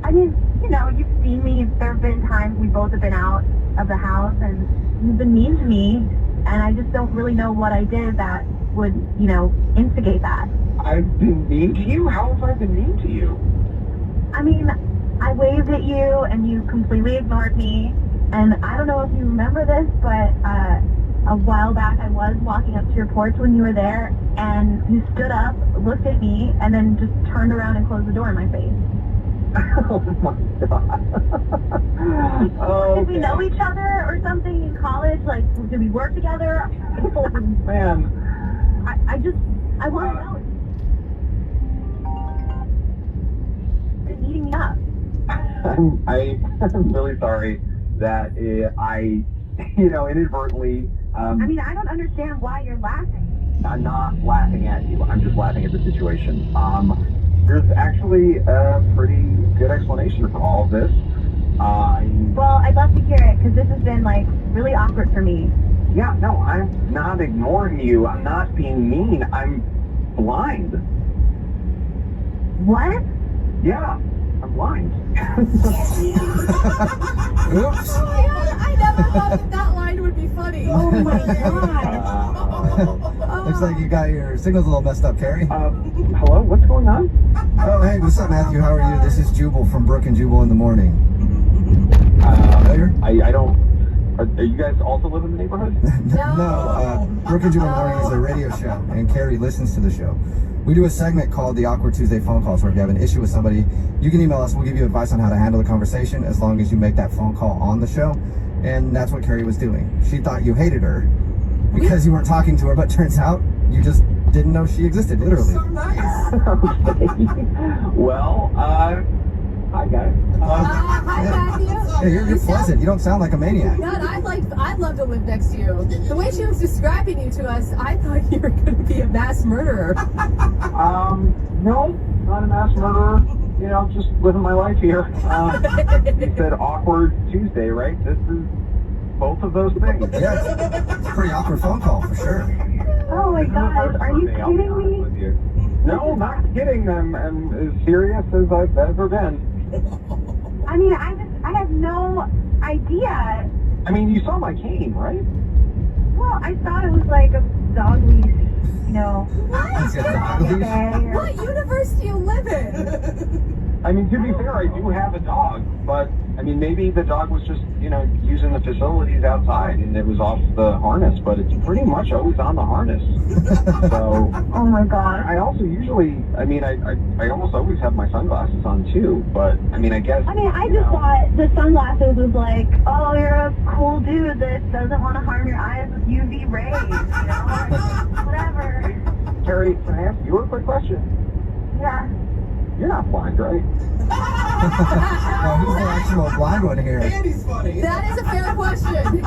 I mean, you know, you've seen me. There have been times we both have been out of the house, and you've been mean to me, and I just don't really know what I did that would, you know, instigate that. I've been mean to you? How have I been mean to you? I mean, I waved at you, and you completely ignored me, and I don't know if you remember this, but a while back I was walking up to your porch when you were there, and you stood up, looked at me, and then just turned around and closed the door in my face. Oh my God. Did we know each other or something in college? Like, did we work together? Oh, man. I want to know. It's eating me up. I'm really sorry that I, you know, inadvertently. I mean, I don't understand why you're laughing. I'm not laughing at you. I'm just laughing at the situation. There's actually a pretty good explanation for all of this. Well, I'd love to hear it, because this has been, like, really awkward for me. Yeah, no, I'm not ignoring you. I'm not being mean. I'm blind. What? Yeah, I'm blind. Oops. I never thought that line would be funny. Oh my God. Looks like you got your signals a little messed up, Carrie. Hello, what's going on? Oh, hey, what's up, Matthew? How are you? This is Jubal from Brook and Jubal in the Morning. Familiar? I don't. Are you guys also live in the neighborhood? No, Brook and Jubal in the Morning is a radio show, and Carrie listens to the show. We do a segment called the Awkward Tuesday Phone Calls, where if you have an issue with somebody, you can email us. We'll give you advice on how to handle the conversation as long as you make that phone call on the show. And that's what Carrie was doing. She thought you hated her because you weren't talking to her, but turns out you just didn't know she existed, literally. So nice. Well, hi guys. Hi, Matthew. Hey, you're pleasant. You don't sound like a maniac. God, I'd love to live next to you. The way she was describing you to us, I thought you were going to be a mass murderer. No, not a mass murderer. You know, just living my life here. You said awkward Tuesday, right? This is both of those things. Yeah, it's a pretty awkward phone call for sure. Oh, Oh my gosh, are you kidding me? No, not kidding. I'm as serious as I've ever been. I mean, I have no idea. I mean, you saw my cane, right? Well, I thought it was like a dog leash, you know. What universe do you live in? I mean, to be fair, I do have a dog, but I mean, maybe the dog was just, you know, using the facilities outside and it was off the harness, but it's pretty much always on the harness. So. Oh my god. I also usually, I mean, I almost always have my sunglasses on too, but I mean, I guess. I mean, I just thought the sunglasses was like, oh, you're a cool dude that doesn't want to harm your eyes with UV rays, you know? Whatever. Carrie, can I ask you a quick question? Yeah. You're not blind, right? Oh, who's the actual blind one here? Andy's funny. That is a fair question.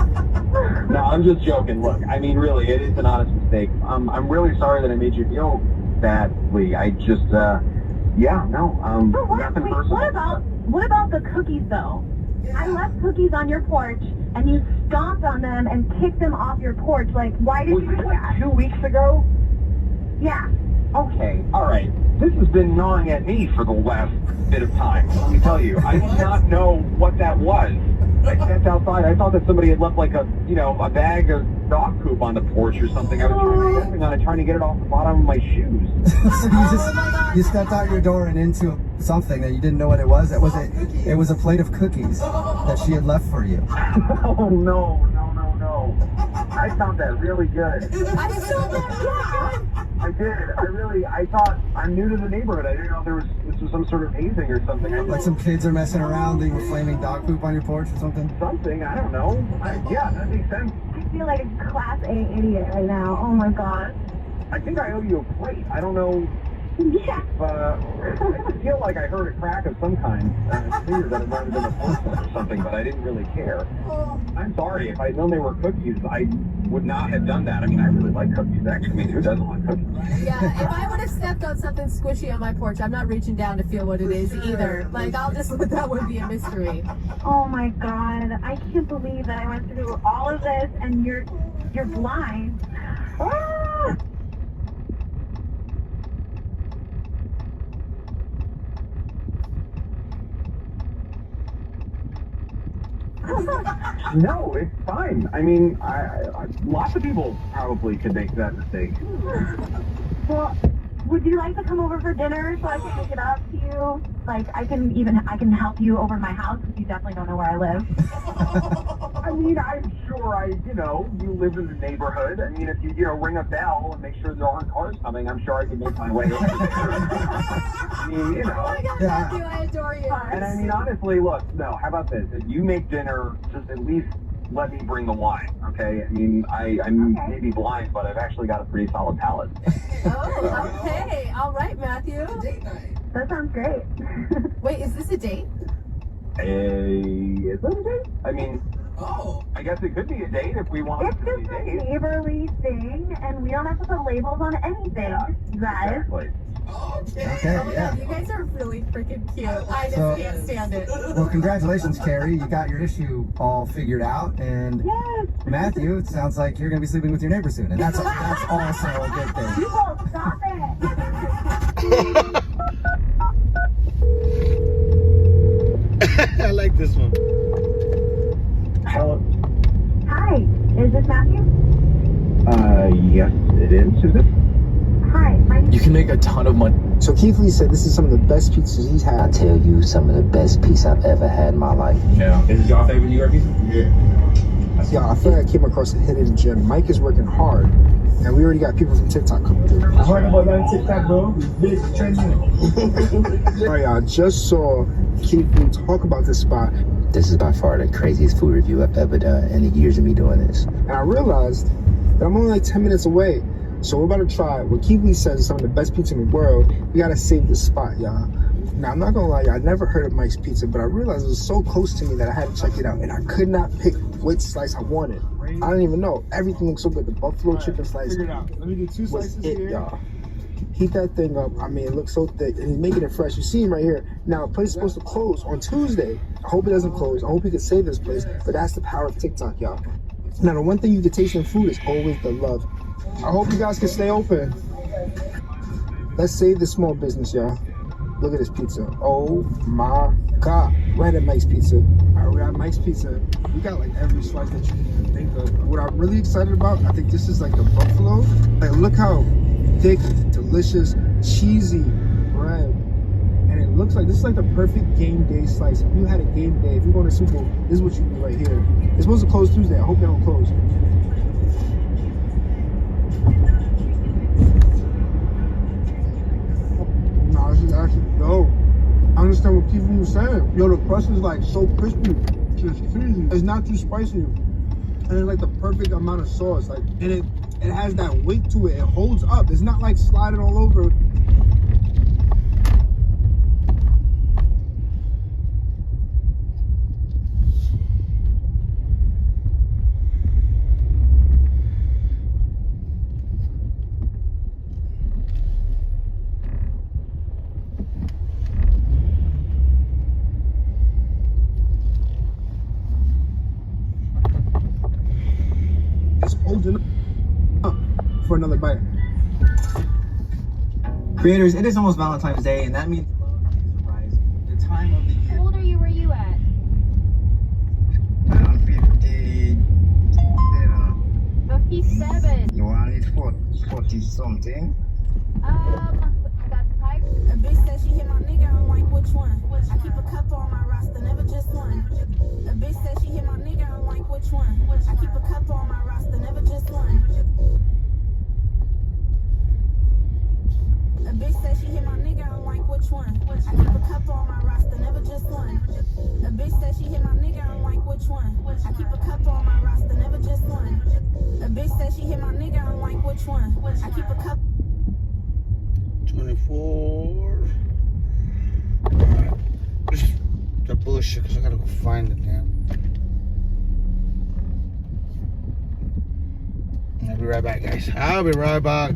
No, I'm just joking. Look, I mean, really, it is an honest mistake. I'm really sorry that I made you feel badly. I just, yeah, no, nothing personal. What about the cookies though? I left cookies on your porch and you stomped on them and kicked them off your porch. Like, why did you do that? 2 weeks ago? Yeah. Okay, all right. This has been gnawing at me for the last bit of time. Let me tell you, I did not know what that was. I stepped outside. I thought that somebody had left like a, you know, a bag of dog poop on the porch or something. I was stepping on it, trying to get it off the bottom of my shoes. So you stepped out your door and into something that you didn't know what it was. It was a plate of cookies that she had left for you. Oh no. I found that really good. I saw that. I did. I thought, I'm new to the neighborhood. I didn't know this was some sort of hazing or something. Like some kids are messing around, leaving flaming dog poop on your porch or something? Something, I don't know. Yeah, that makes sense. I feel like a class A idiot right now. Oh my god. I think I owe you a plate. I don't know. Yeah. I feel like I heard a crack of some kind. I figured that it might have been a phone call or something, but I didn't really care. I'm sorry. If I'd known they were cookies, I would not have done that. I mean, I really like cookies, actually. I mean, who doesn't like cookies? Yeah, if I would have stepped on something squishy on my porch, I'm not reaching down to feel what it is either. Like, I'll just let that one be a mystery. Oh my god. I can't believe that I went through all of this and you're blind. Ah! No, it's fine. I mean, I lots of people probably could make that mistake. Well, would you like to come over for dinner so I can pick it up to you? Like, I can help you over my house because you definitely don't know where I live. I mean, I'm sure you live in the neighborhood. I mean, if you, ring a bell and make sure there aren't cars coming, I'm sure I can make my way over there. I mean, Oh my god, Matthew, I adore you. And I mean, honestly, look, no, how about this? If you make dinner, just at least let me bring the wine, okay? I mean, I'm maybe blind, but I've actually got a pretty solid palate. Oh, okay. All right, Matthew. That sounds great. Wait, is this a date? Is that a date? I mean, I guess it could be a date if we want It's it to be just a a date. neighborly thing, and we don't have to put labels on anything, guys. Exactly. Okay, yeah. You guys are really freaking cute. I just So- can't stand it. Well, congratulations, Carrie. You got your issue all figured out. And Matthew, it sounds like you're going to be sleeping with your neighbor soon. And that's also a good thing. People, stop it! I like this one. Hello. Hi, is this Matthew? Yes, it is. Who's this? Hi, You can make a ton of money. So Keith Lee said this is some of the best pizzas he's had. I tell you, some of the best pizza I've ever had in my life. Yeah. Is this your favorite New York pizza? Yeah. Yeah, I feel like I came across a hidden gem. Mike is working hard, and we already got people from TikTok coming through. I heard about that on TikTok, bro. Big trending. Alright, I just saw Keith Lee talk about this spot, This is by far the craziest food review I've ever done in the years of me doing this. and I realized that I'm only like 10 minutes away. So we're about to try what Keith Lee says is some of the best pizza in the world. We gotta save this spot, y'all. Now, I'm not gonna lie, I never heard of Mike's Pizza, but I realized it was so close to me that I had to check it out, and I could not pick which slice I wanted. I don't even know. Everything looks so good. The buffalo chicken slice Figure it out. Let me do 2 was slices it, here. y'all. Heat that thing up. I mean, it looks so thick, and he's making it fresh. You see him right here. Now, the place is supposed to close on Tuesday. I hope it doesn't close. I hope he can save this place, but that's the power of TikTok, y'all. Now, the one thing you can taste in food is always the love. I hope you guys can stay open. Let's save the small business, y'all. Look at this pizza. Oh my God. Right at Mike's Pizza. All right, we're at Mike's Pizza. We got like every slice that you can even think of. What I'm really excited about, I think this is like the buffalo. Like, look how thick, delicious, cheesy bread. And it looks like this is like the perfect game day slice. If you had a game day, if you're going to Super Bowl, this is what you do right here. It's supposed to close Tuesday. I hope they don't close. No, this is actually dope. I understand what people were saying. Yo, the crust is like so crispy. It's not too spicy. And it's like the perfect amount of sauce. Like, and it has that weight to it. It holds up. It's not like sliding all over. Holding up for another bite. Creators, it is almost Valentine's Day, and that means love is rising. The time of the year. How old are you? Where are you at? I'm 50. 57. You want it 40 something? I got the pipe. A bitch said she hit my nigga, I'm like, which one? I keep a couple on my roster, never just one. A bitch said she hit my nigga, I'm like, which one? I keep a couple on my roster, never just one. A bitch said she hit my nigga, I'm like, which one? I keep a couple on my roster, never just one. A bitch said she hit my nigga, I'm like, which one? I keep a couple on my roster, never just one. A bitch said she hit my nigga, I'm like, which one? I keep a couple. 24. Alright. Just the bullshit because I gotta go find it now. I'll be right back, guys. I'll be right back.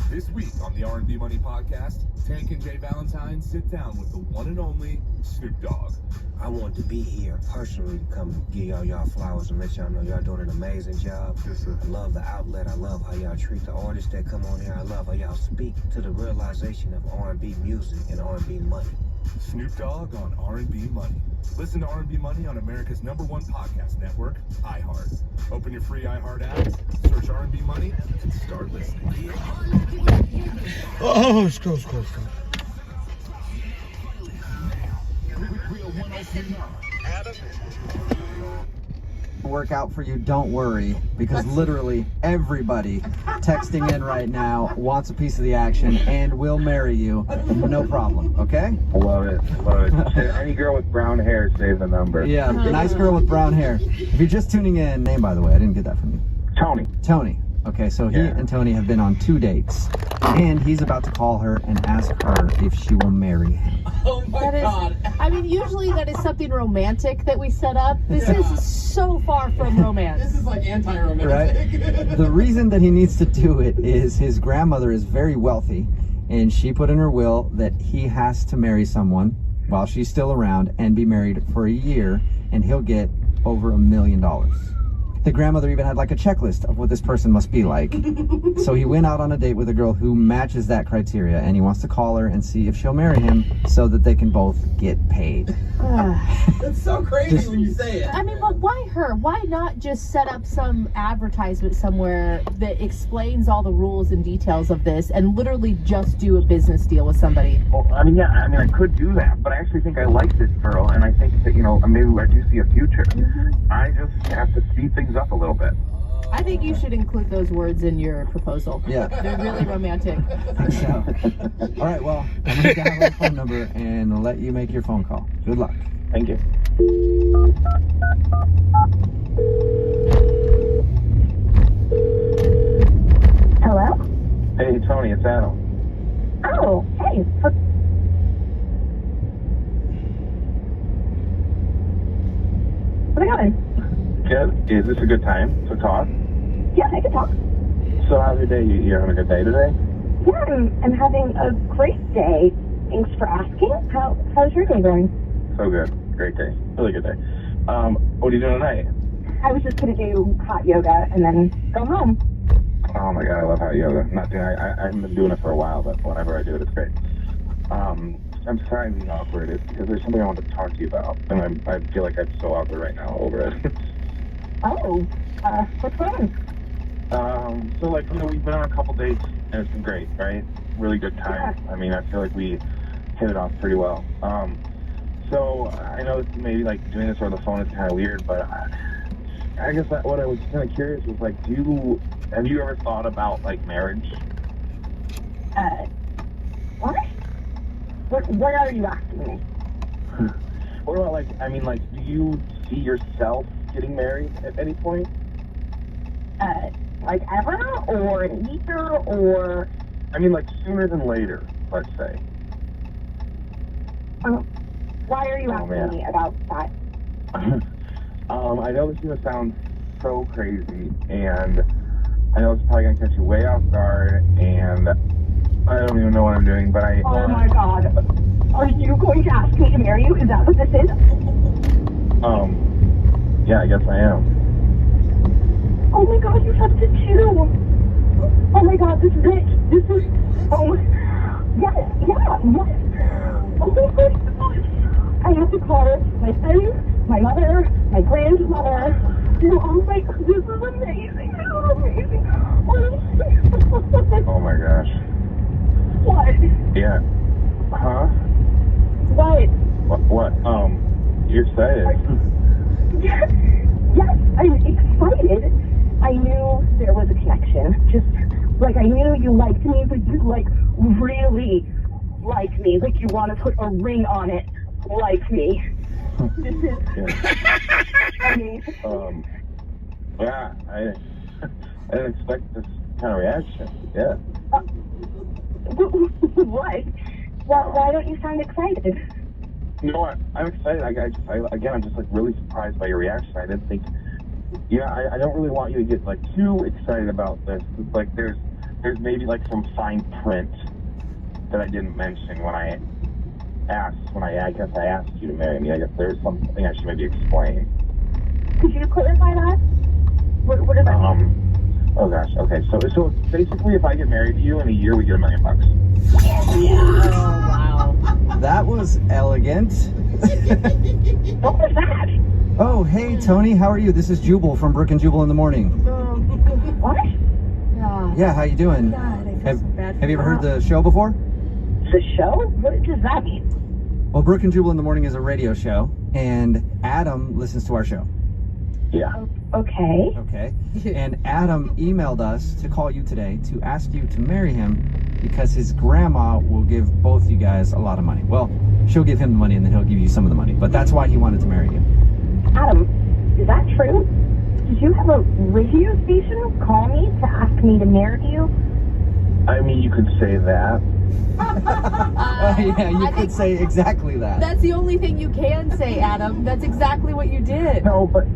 This week on the R&B Money Podcast, Tank and Jay Valentine sit down with the one and only Snoop Dogg. I want to be here personally to come give y'all flowers and let y'all know y'all doing an amazing job. Yes, sir. I love the outlet. I love how y'all treat the artists that come on here. I love how y'all speak to the realization of R&B music and R&B money. Snoop Dogg on R&B Money. Listen to R&B Money on America's #1 podcast network, iHeart. Open your free iHeart app, search R&B Money, and start listening. Oh, it's close. Work out for you, don't worry, because literally everybody texting in right now wants a piece of the action and will marry you, no problem, okay? Love it. Any girl with brown hair, save the number. Yeah, nice girl with brown hair. If you're just tuning in, name by the way, I didn't get that from you. Tony. Okay, so he and Tony have been on 2 dates, and he's about to call her and ask her if she will marry him. Oh my God. I mean, usually that is something romantic that we set up. This is so far from romance. This is like anti-romantic. Right? The reason that he needs to do it is his grandmother is very wealthy, and she put in her will that he has to marry someone while she's still around and be married for a year, and he'll get over $1 million. The grandmother even had like a checklist of what this person must be like. So he went out on a date with a girl who matches that criteria, and he wants to call her and see if she'll marry him so that they can both get paid. That's so crazy when you say it. I mean, but why her? Why not just set up some advertisement somewhere that explains all the rules and details of this and literally just do a business deal with somebody? Well, I mean, yeah, I could do that, but I actually think I like this girl, and I think that, maybe I do see a future. I just have to speed things up a little bit. I think you should include those words in your proposal. Yeah. They're really romantic. I think so. All right, well, I'm going to download the phone number and let you make your phone call. Good luck. Thank you. Hello? Hey, Tony, it's Adam. Oh, hey. How's it going? Good. Is this a good time to talk? Yeah, I can talk. So how's your day? You're having a good day today? Yeah, I'm having a great day. Thanks for asking. How's your day going? So good. Great day. Really good day. What are you doing tonight? I was just gonna do hot yoga and then go home. Oh my god, I love hot yoga. I haven't been doing it for a while, but whenever I do it, it's great. I'm sorry I'm being awkward. It's because there's something I want to talk to you about, and I feel like I'm so awkward right now over it. Oh, what's going on? So like, we've been on a couple dates, and it's been great, right? Really good time. Yeah. I mean, I feel like we hit it off pretty well. So I know it's maybe like doing this over the phone is kind of weird, but I guess what I was kind of curious was like, have you ever thought about like marriage? What? What are you asking me? What about like, do you see yourself getting married at any point? Like ever, or later, or? I mean, like sooner than later, let's say. Why are you asking me about that? I know this is gonna sound so crazy, and I know it's probably gonna catch you way off guard, and I don't even know what I'm doing, but Oh my god. Are you going to ask me to marry you? Is that what this is? Yeah, I guess I am. Oh my god, you have to too. Oh my god, this is it. This is, oh, yes, yeah. Oh my god. I have to call my friends, my mother, my grandmother. Oh my god, this is amazing. This is amazing. Oh my gosh. What? Yeah. Huh? What? What? You're excited. Yes, I'm excited. I knew there was a connection. Just, like, I knew you liked me, but you, like, really like me. Like, you want to put a ring on it, like me. This is amazing. Yeah, I didn't expect this kind of reaction. Yeah. What? Why don't you sound excited? You know what? I'm excited. I'm just like really surprised by your reaction. I didn't think. Yeah, I don't really want you to get like too excited about this. It's like there's maybe like some fine print that I didn't mention when I asked you to marry me. I guess there's something I should maybe explain. Could you clarify that? What does that mean? Oh gosh. Okay. So basically, if I get married to you in a year, we get $1 million. Oh, wow. That was elegant. What was that? Oh, hey, Tony. How are you? This is Jubal from Brook and Jubal in the Morning. What? Yeah, how you doing? Have you ever heard the show before? The show? What does that mean? Well, Brook and Jubal in the Morning is a radio show, and Adam listens to our show. Yeah. Okay. Okay. And Adam emailed us to call you today to ask you to marry him because his grandma will give both you guys a lot of money. Well, she'll give him the money and then he'll give you some of the money, but that's why he wanted to marry you. Adam, is that true? Did you have a radio station call me to ask me to marry you? I mean, you could say that. Yeah, you could say exactly that. That's the only thing you can say, Adam. That's exactly what you did. No, but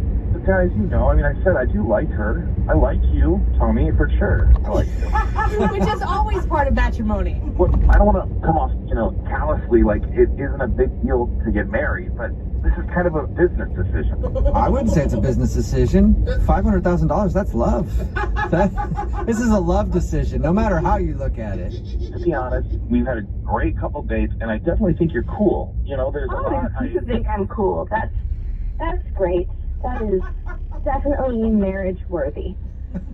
guys, I mean, I said I do like her. I like you, Tommy, for sure. I like you. Which is always part of matrimony. Well, I don't want to come off, callously like it isn't a big deal to get married, but this is kind of a business decision. I wouldn't say it's a business decision. $500,000, that's love. This is a love decision, no matter how you look at it. To be honest, we've had a great couple dates, and I definitely think you're cool. You know, there's a lot. You think I'm cool. That's great. That is definitely marriage worthy.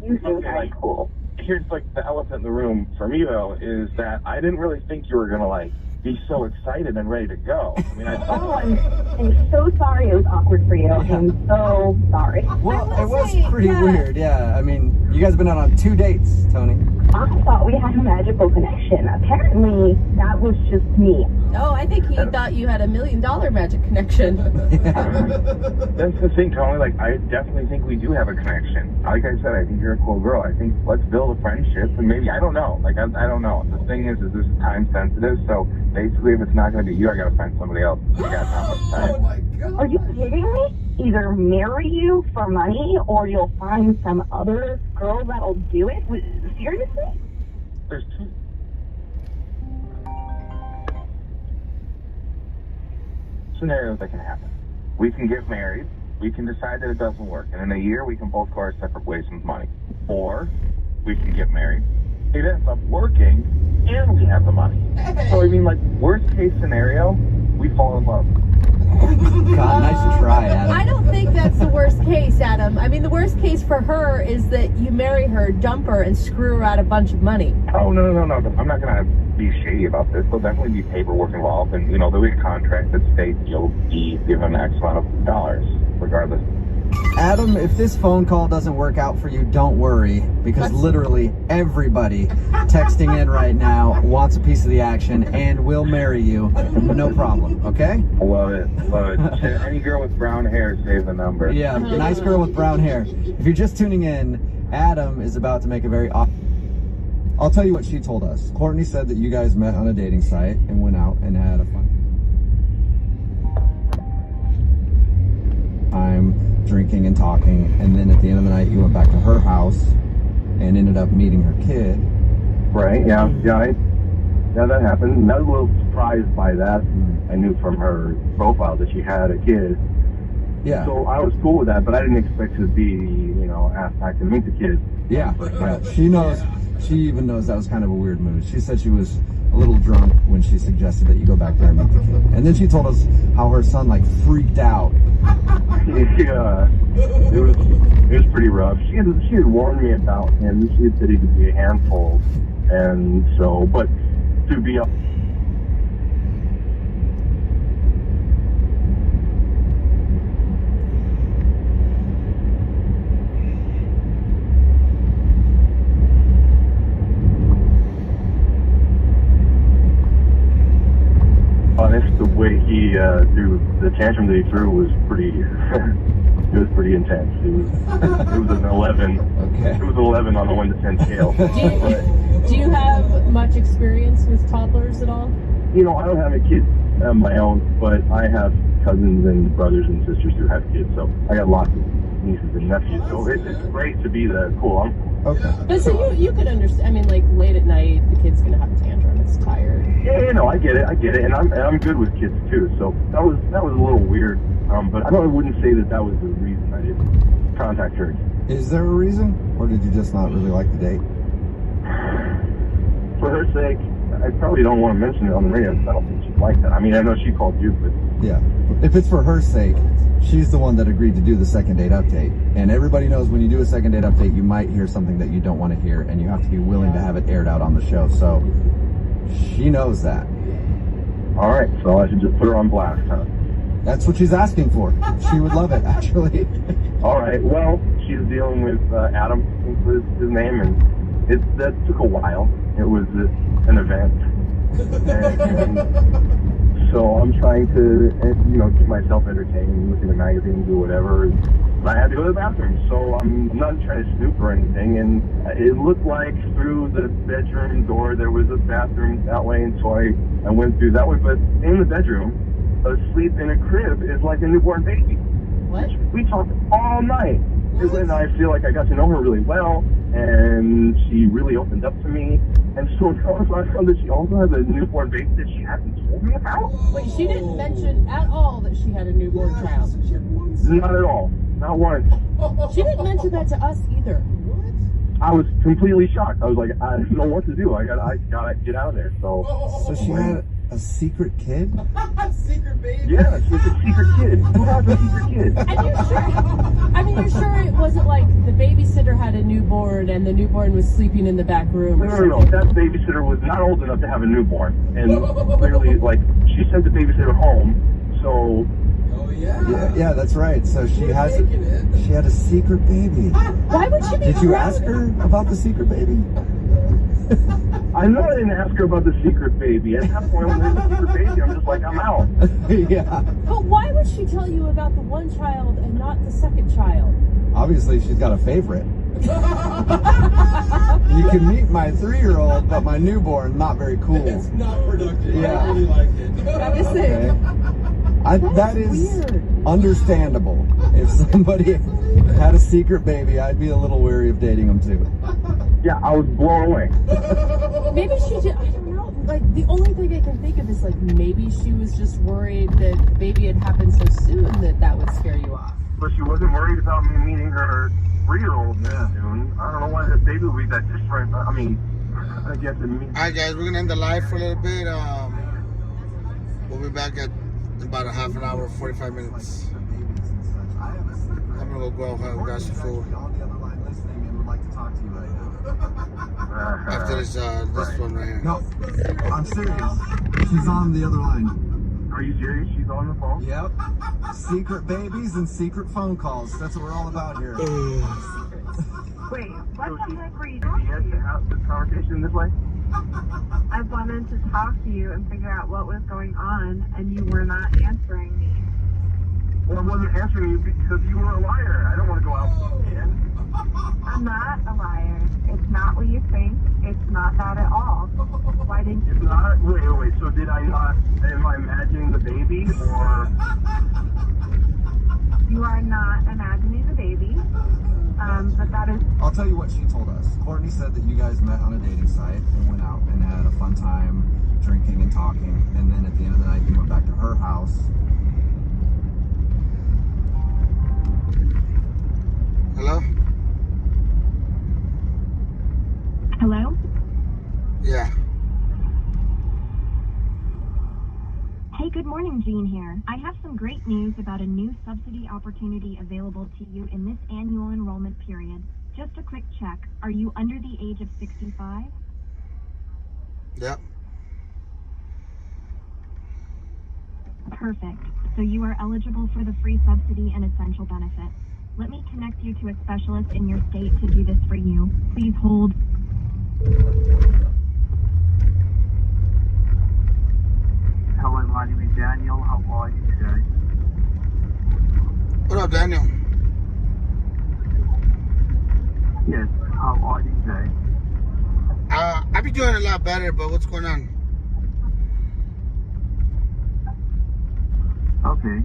You think I'm cool. Here's like the elephant in the room for me though, is that I didn't really think you were gonna like be so excited and ready to go. I mean, I'm so sorry it was awkward for you. I'm so sorry. Well, it was pretty weird, yeah. I mean, you guys have been out on 2 dates, Tony. I thought we had a magical connection. Apparently, that was just me. Oh, I think he thought you had $1 million magic connection. That's the thing, Tony. Like, I definitely think we do have a connection. Like I said, I think you're a cool girl. I think let's build a friendship, and maybe, I don't know. Like, I don't know. The thing is this is time sensitive, so basically, if it's not going to be you, I got to find somebody else. You got not much time. Oh my God. Are you kidding me? Either marry you for money, or you'll find some other girl that'll do it? Seriously? There's two scenarios that can happen. We can get married, we can decide that it doesn't work, and in a year we can both go our separate ways with money. Or we can get married, it ends up working, and we have the money. So I mean, like, worst case scenario, we fall in love. God, nice try, Adam. I don't think that's the worst case, Adam. I mean, the worst case for her is that you marry her, dump her, and screw her out a bunch of money. Oh, no. I'm not going to be shady about this. There'll definitely be paperwork involved, and, you know, there'll be a contract that states you'll be given X amount of dollars, regardless. Adam, if this phone call doesn't work out for you, don't worry, because literally everybody texting in right now wants a piece of the action and will marry you. No problem, okay? Love it. Any girl with brown hair, save the number. Yeah, nice girl with brown hair. If you're just tuning in, Adam is about to make a very I'll tell you what she told us. Courtney said that you guys met on a dating site and went out and had a fun time drinking and talking, and then at the end of the night you went back to her house and ended up meeting her kid. Right, yeah, that happened. I was a little surprised by that. I knew from her profile that she had a kid. Yeah. So I was cool with that, but I didn't expect to be, you know, asked back to meet the kid. Yeah. She knows. She even knows that was kind of a weird move. She said she was a little drunk when she suggested that you go back there and meet the kid. And then she told us how her son like freaked out. Yeah, it was pretty rough. She had warned me about him. She had said he could be a handful, and so, but to be honest, the way he threw the tantrum that he threw was pretty. It was pretty intense. It was an 11. Okay. It was an 11 on a 1 to 10 scale. Do you have much experience with toddlers at all? You know, I don't have a kid of my own, but I have cousins and brothers and sisters who have kids, so I got lots of nieces and nephews. So it's great to be the cool uncle. Okay. But so you could understand. I mean, like late at night, the kid's gonna have a tantrum. It's tired. Yeah, you know, I get it, and I'm good with kids too. So that was a little weird, but I wouldn't say that was the reason I didn't contact her. Is there a reason, or did you just not really like the date? For her sake, I probably don't want to mention it on the radio because I don't think she'd like that. I mean, I know she called you, but yeah, if it's for her sake, she's the one that agreed to do the second date update. And everybody knows when you do a second date update, you might hear something that you don't want to hear, and you have to be willing to have it aired out on the show. So she knows that. All right, so I should just put her on blast, huh? That's what she's asking for. She would love it, actually. All right, well, she's dealing with Adam, I think was his name, and that took a while. It was an event. And so I'm trying to, you know, keep myself entertained, looking at magazines or whatever. But I had to go to the bathroom, so I'm not trying to snoop or anything. And it looked like through the bedroom door there was a bathroom that way, and so I went through that way. But in the bedroom, asleep in a crib is like a newborn baby. What? We talked all night. And I feel like I got to know her really well, and she really opened up to me. And so now I found that she also has a newborn baby that she hasn't told me about. Wait, she didn't mention at all that she had a newborn child. Not at all. Not once. She didn't mention that to us either. I was completely shocked. I was like, I don't know what to do. I gotta get out of there. So she had a secret kid? Secret baby? Yeah, she's a secret kid. Who has a secret kid? And you're sure? I mean, you're sure it wasn't like the babysitter had a newborn and the newborn was sleeping in the back room? Or No. That babysitter was not old enough to have a newborn, and clearly, like, she sent the babysitter home. So. Yeah, that's right. So she had a secret baby. Why would she be? Did you ask her about the secret baby? I know I didn't ask her about the secret baby. At that point, when there's a secret baby, I'm just like, I'm out. Yeah. But why would she tell you about the one child and not the second child? Obviously, she's got a favorite. You can meet my 3-year-old, but my newborn, not very cool. It's not productive. Yeah. I really like it. Okay. That is weird. understandable. If somebody had a secret baby, I'd be a little wary of dating them too. Yeah, I was blown away. Maybe she did. I don't know. Like, the only thing I can think of is, like, maybe she was just worried that the baby had happened so soon that would scare you off. But she wasn't worried about me meeting her 3-year-old soon. I don't know why that baby would be that different. I mean, I guess it means. Alright, guys, we're gonna end the live for a little bit. We'll be back at about a half an hour, 45 minutes. I'm gonna go have grab some food. After this one right here. No, I'm serious. She's on the other line. Are you serious? She's on the phone? Yep. Secret babies and secret phone calls. That's what we're all about here. Wait, what the heck were you doing? Yes, to have this conversation this way? I wanted to talk to you and figure out what was going on, and you were not answering me. Well, I wasn't answering you because you were a liar. I don't want to go out again. I'm not a liar. It's not what you think. It's not that at all. Why didn't you? It's not? Wait. So did I not? Am I imagining the baby, or? You are not imagining the baby. But that is. I'll tell you what she told us. Courtney said that you guys met on a dating site and went out and had a fun time drinking and talking, and then at the end of the night you went back to her house. Hello? Hello? Yeah. Hey, good morning, Jean here. I have some great news about a new subsidy opportunity available to you in this annual enrollment period. Just a quick check. Are you under the age of 65? Yep. Perfect. So you are eligible for the free subsidy and essential benefits. Let me connect you to a specialist in your state to do this for you. Please hold. Hello, my name is Daniel. How are you today? What up, Daniel? Yes, how are you today? I be doing a lot better, but what's going on? Okay.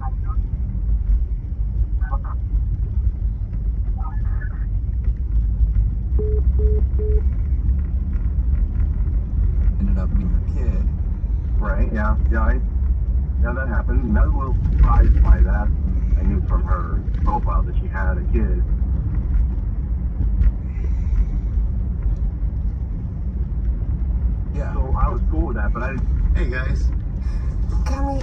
Ended up meeting her kid. Right, yeah, that happened. I was a little surprised by that. I knew from her profile that she had a kid. Yeah. So I was cool with that, but I didn't. Hey, guys. Can we